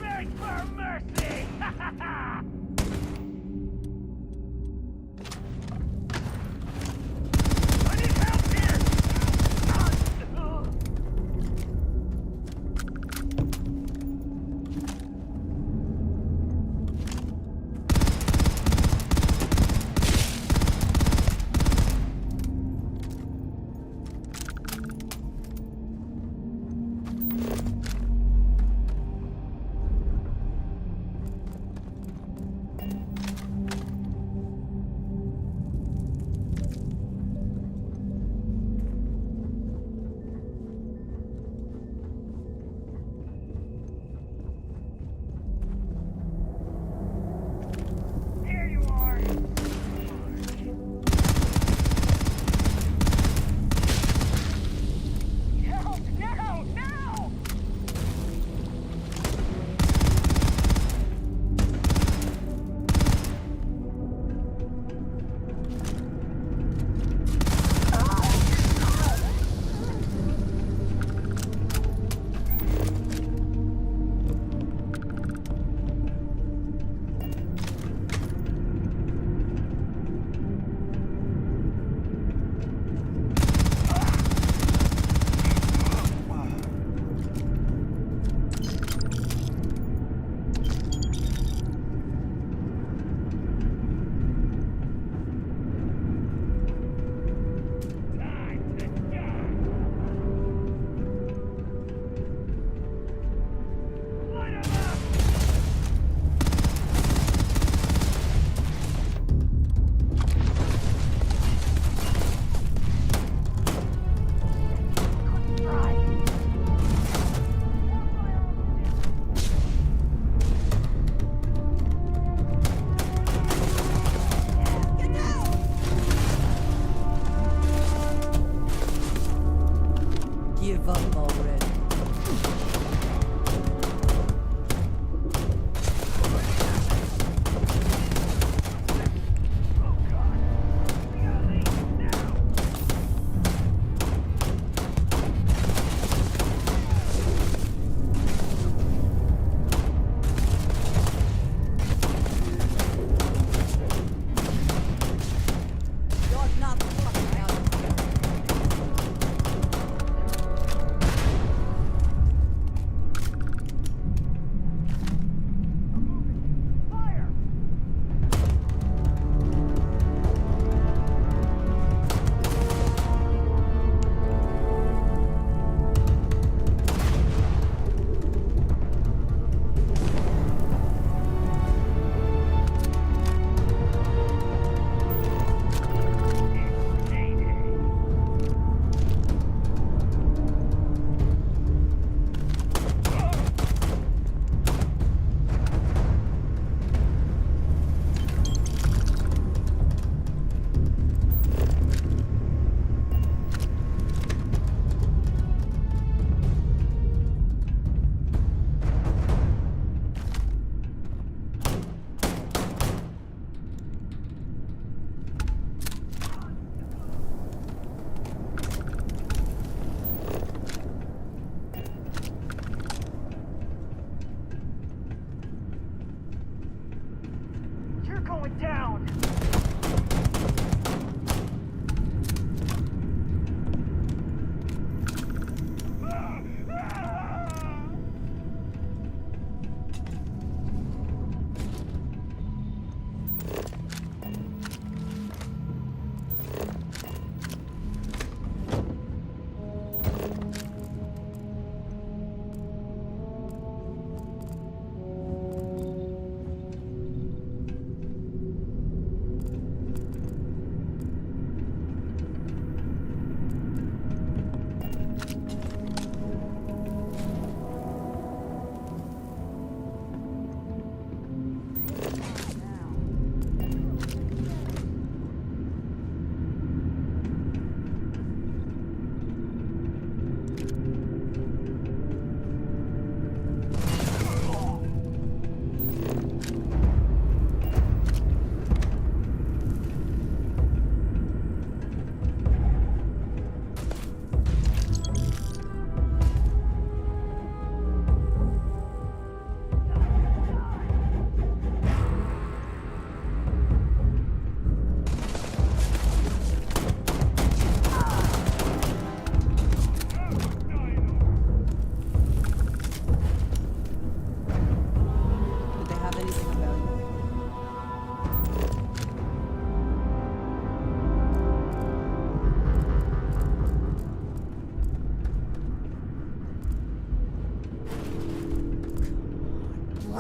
Speaker 9: Beg for mercy! I need help here!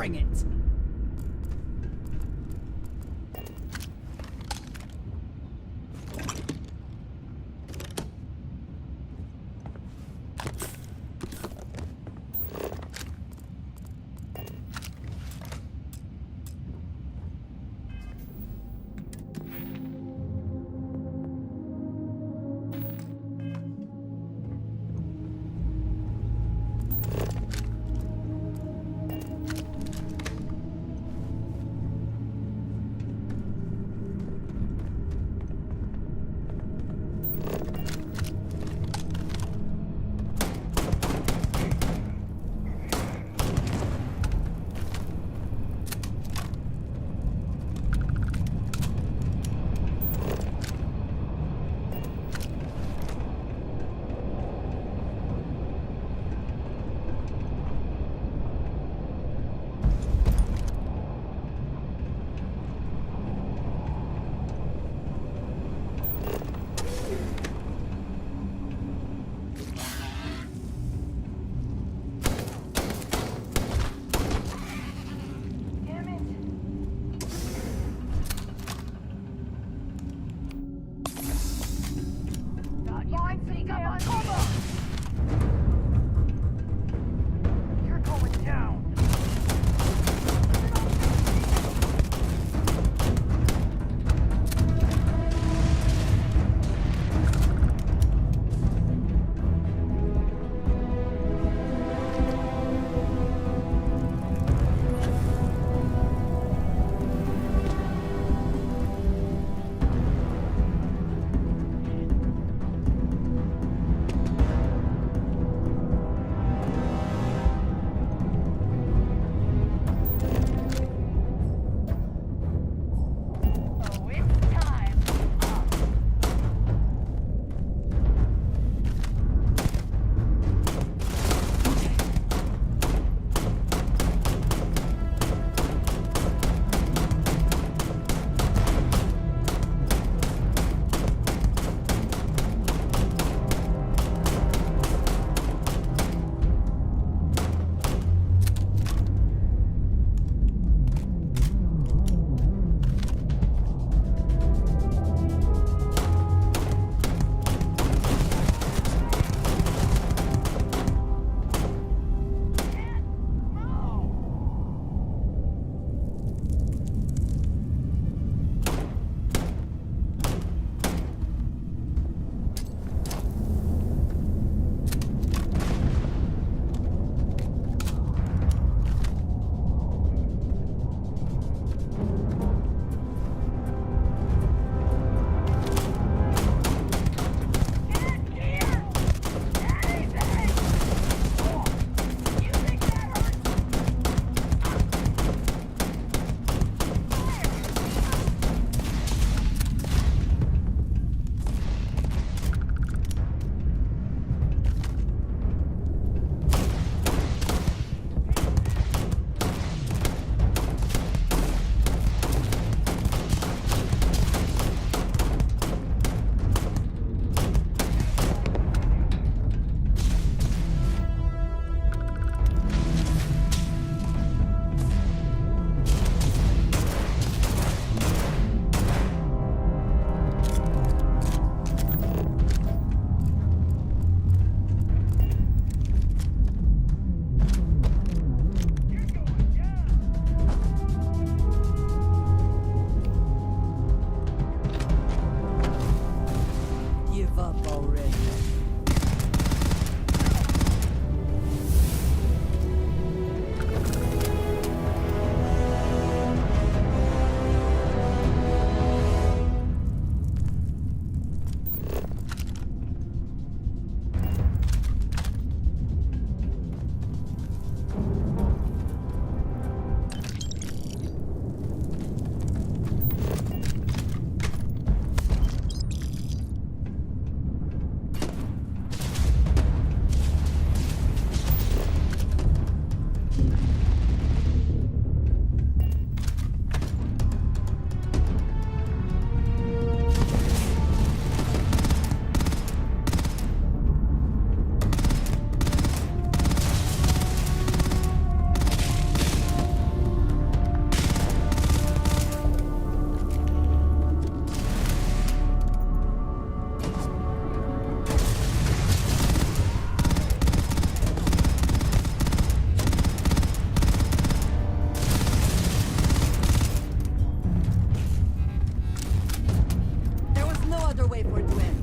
Speaker 6: Bring it!
Speaker 7: other way for it to end.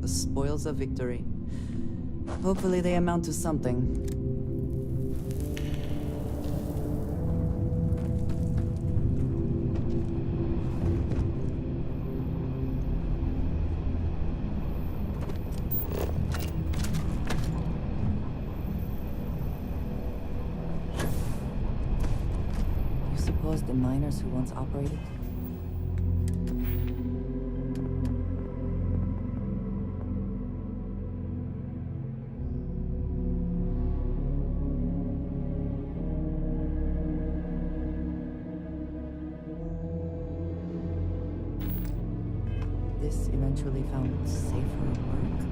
Speaker 12: Spoils of victory. Hopefully they amount to something.
Speaker 7: You suppose the miners who once operated? This eventually found safer work?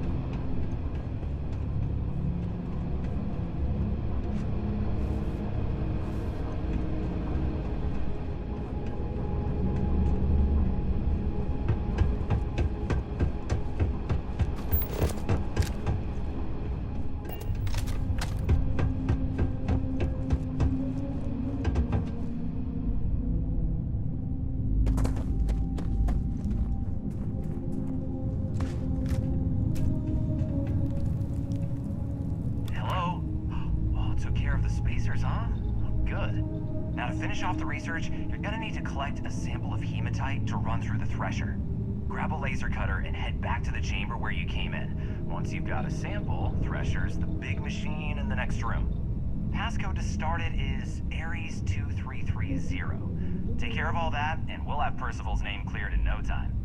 Speaker 3: Off the research, you're gonna need to collect a sample of hematite to run through the thresher. Grab a laser cutter and head back to the chamber where you came in. Once you've got a sample, thresher's the big machine in the next room. Passcode to start it is Ares 2330. Take care of all that, and we'll have Percival's name cleared in no time.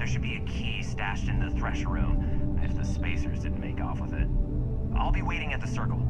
Speaker 3: There should be a key stashed in the thresher room, if the spacers didn't make off with it. I'll be waiting at the circle.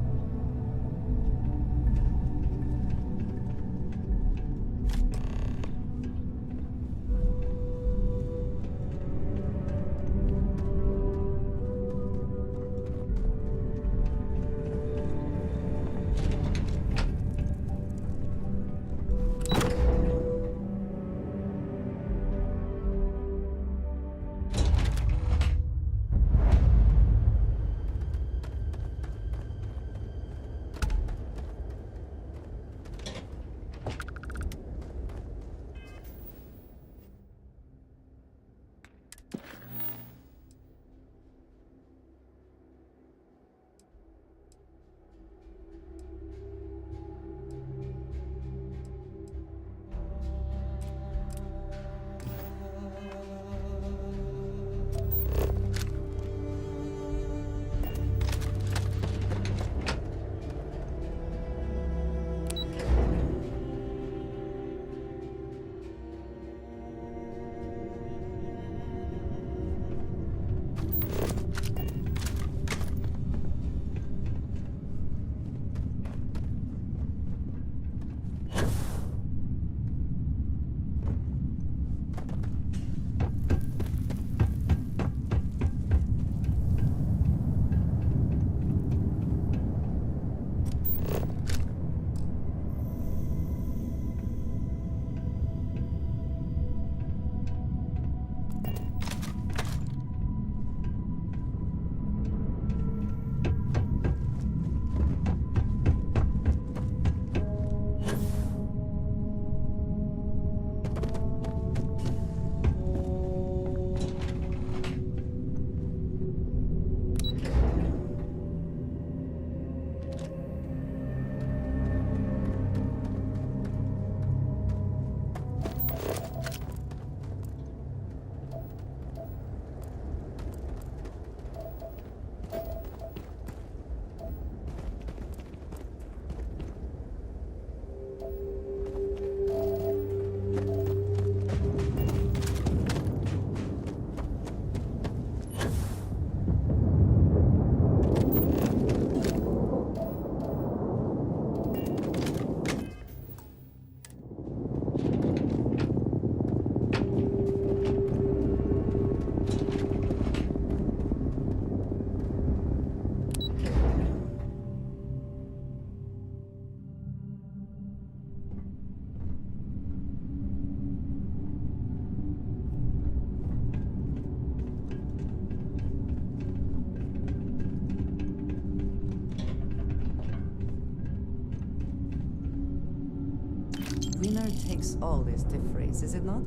Speaker 12: Winner takes all is the phrase, is it not?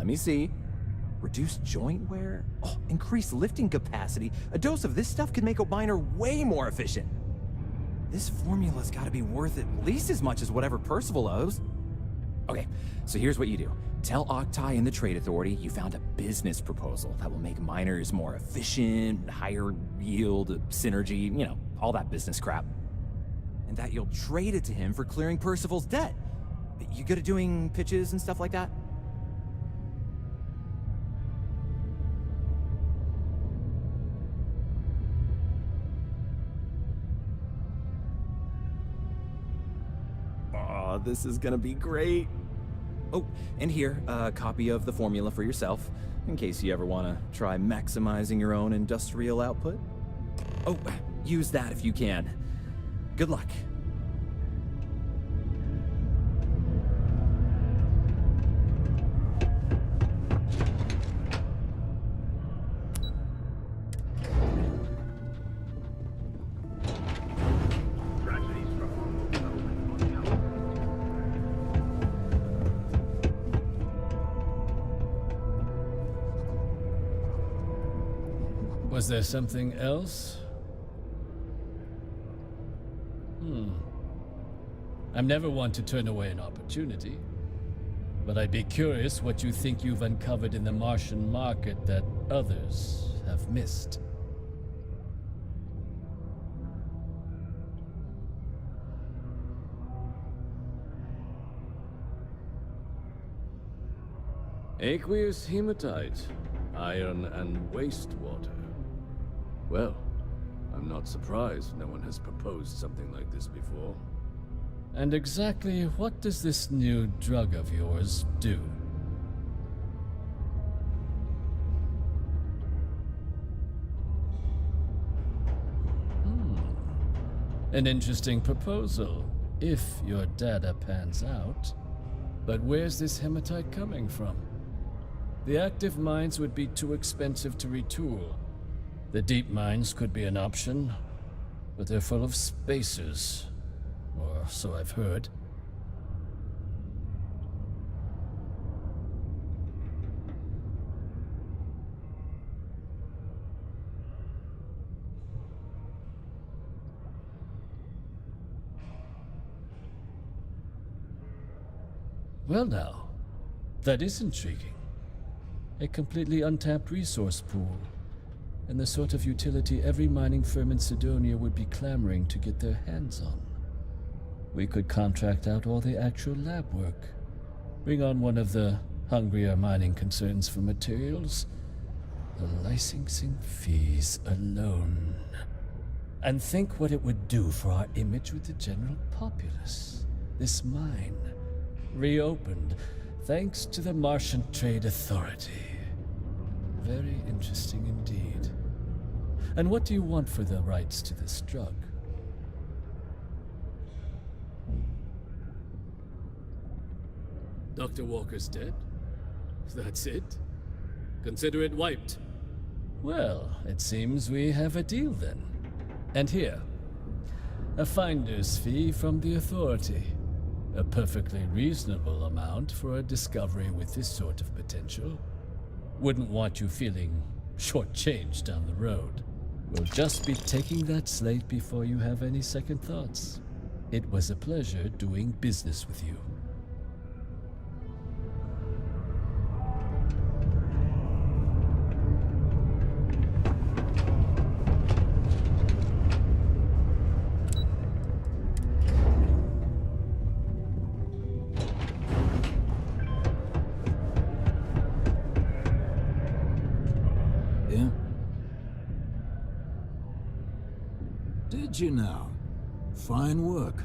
Speaker 6: me see. Reduce joint wear? Oh, increase lifting capacity. A dose of this stuff could make a miner way more efficient. This formula's gotta be worth at least as much as whatever Percival owes. Okay, so here's what you do. Tell Octai and the Trade Authority you found a business proposal that will make miners more efficient, higher yield, synergy, you know, all that business crap. And that you'll trade it to him for clearing Percival's debt. You good at doing pitches and stuff like that? Oh, this is gonna be great. Oh, and here, a copy of the formula for yourself, in case you ever want to try maximizing your own industrial output. Oh, use that if you can. Good luck.
Speaker 17: Was there something else? I'm never one to turn away an opportunity, but I'd be curious what you think you've uncovered in the Martian market that others have missed.
Speaker 19: Aqueous hematite, iron and wastewater. Well, I'm not surprised no one has proposed something like this before.
Speaker 17: And exactly what does this new drug of yours do? An interesting proposal, if your data pans out. But where's this hematite coming from? The active mines would be too expensive to retool. The deep mines could be an option, but they're full of spacers, or so I've heard. Well now, that is intriguing. A completely untapped resource pool, and the sort of utility every mining firm in Sidonia would be clamoring to get their hands on. We could contract out all the actual lab work, bring on one of the hungrier mining concerns for materials, the licensing fees alone. And think what it would do for our image with the general populace. This mine, reopened thanks to the Martian Trade Authority. Very interesting indeed. And what do you want for the rights to this drug?
Speaker 18: Dr. Walker's dead? That's it? Consider it wiped.
Speaker 17: Well, it seems we have a deal then. And here, a finder's fee from the Authority. A perfectly reasonable amount for a discovery with this sort of potential. Wouldn't want you feeling shortchanged down the road. We'll just be taking that slate before you have any second thoughts. It was a pleasure doing business with you.
Speaker 22: Did you now? Fine work.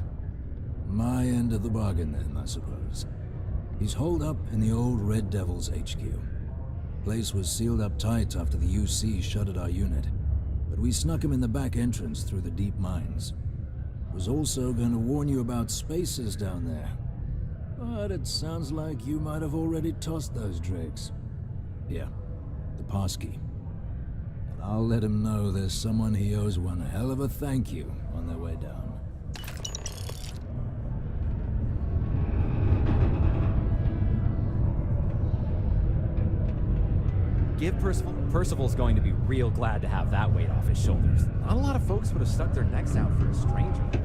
Speaker 22: My end of the bargain then, I suppose. He's holed up in the old Red Devil's HQ. Place was sealed up tight after the UC shuttered our unit, but we snuck him in the back entrance through the deep mines. Was also going to warn you about spacers down there. But it sounds like you might have already tossed those dregs. Here, the passkey. I'll let him know there's someone he owes one hell of a thank you on their way down.
Speaker 6: forgive Percival? Percival's going to be real glad to have that weight off his shoulders. Not a lot of folks would have stuck their necks out for a stranger.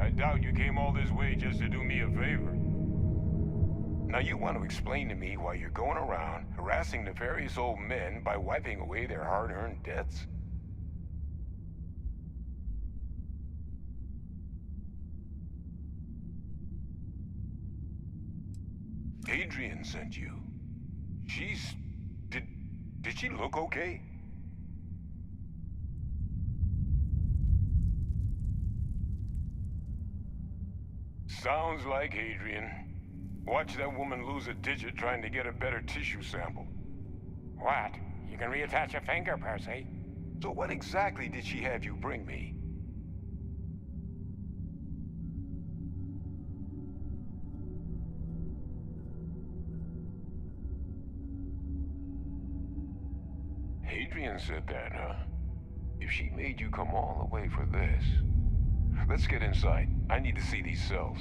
Speaker 8: I doubt you came all this way just to do me a favor. Now you want to explain to me why you're going around harassing nefarious old men by wiping away their hard-earned debts? Adrian sent you. Did she look okay? Sounds like Adrian. Watch that woman lose a digit trying to get a better tissue sample.
Speaker 10: What? You can reattach a finger, Percy.
Speaker 8: So what exactly did she have you bring me? Adrian said that, huh? If she made you come all the way for this... Let's get inside. I need to see these cells.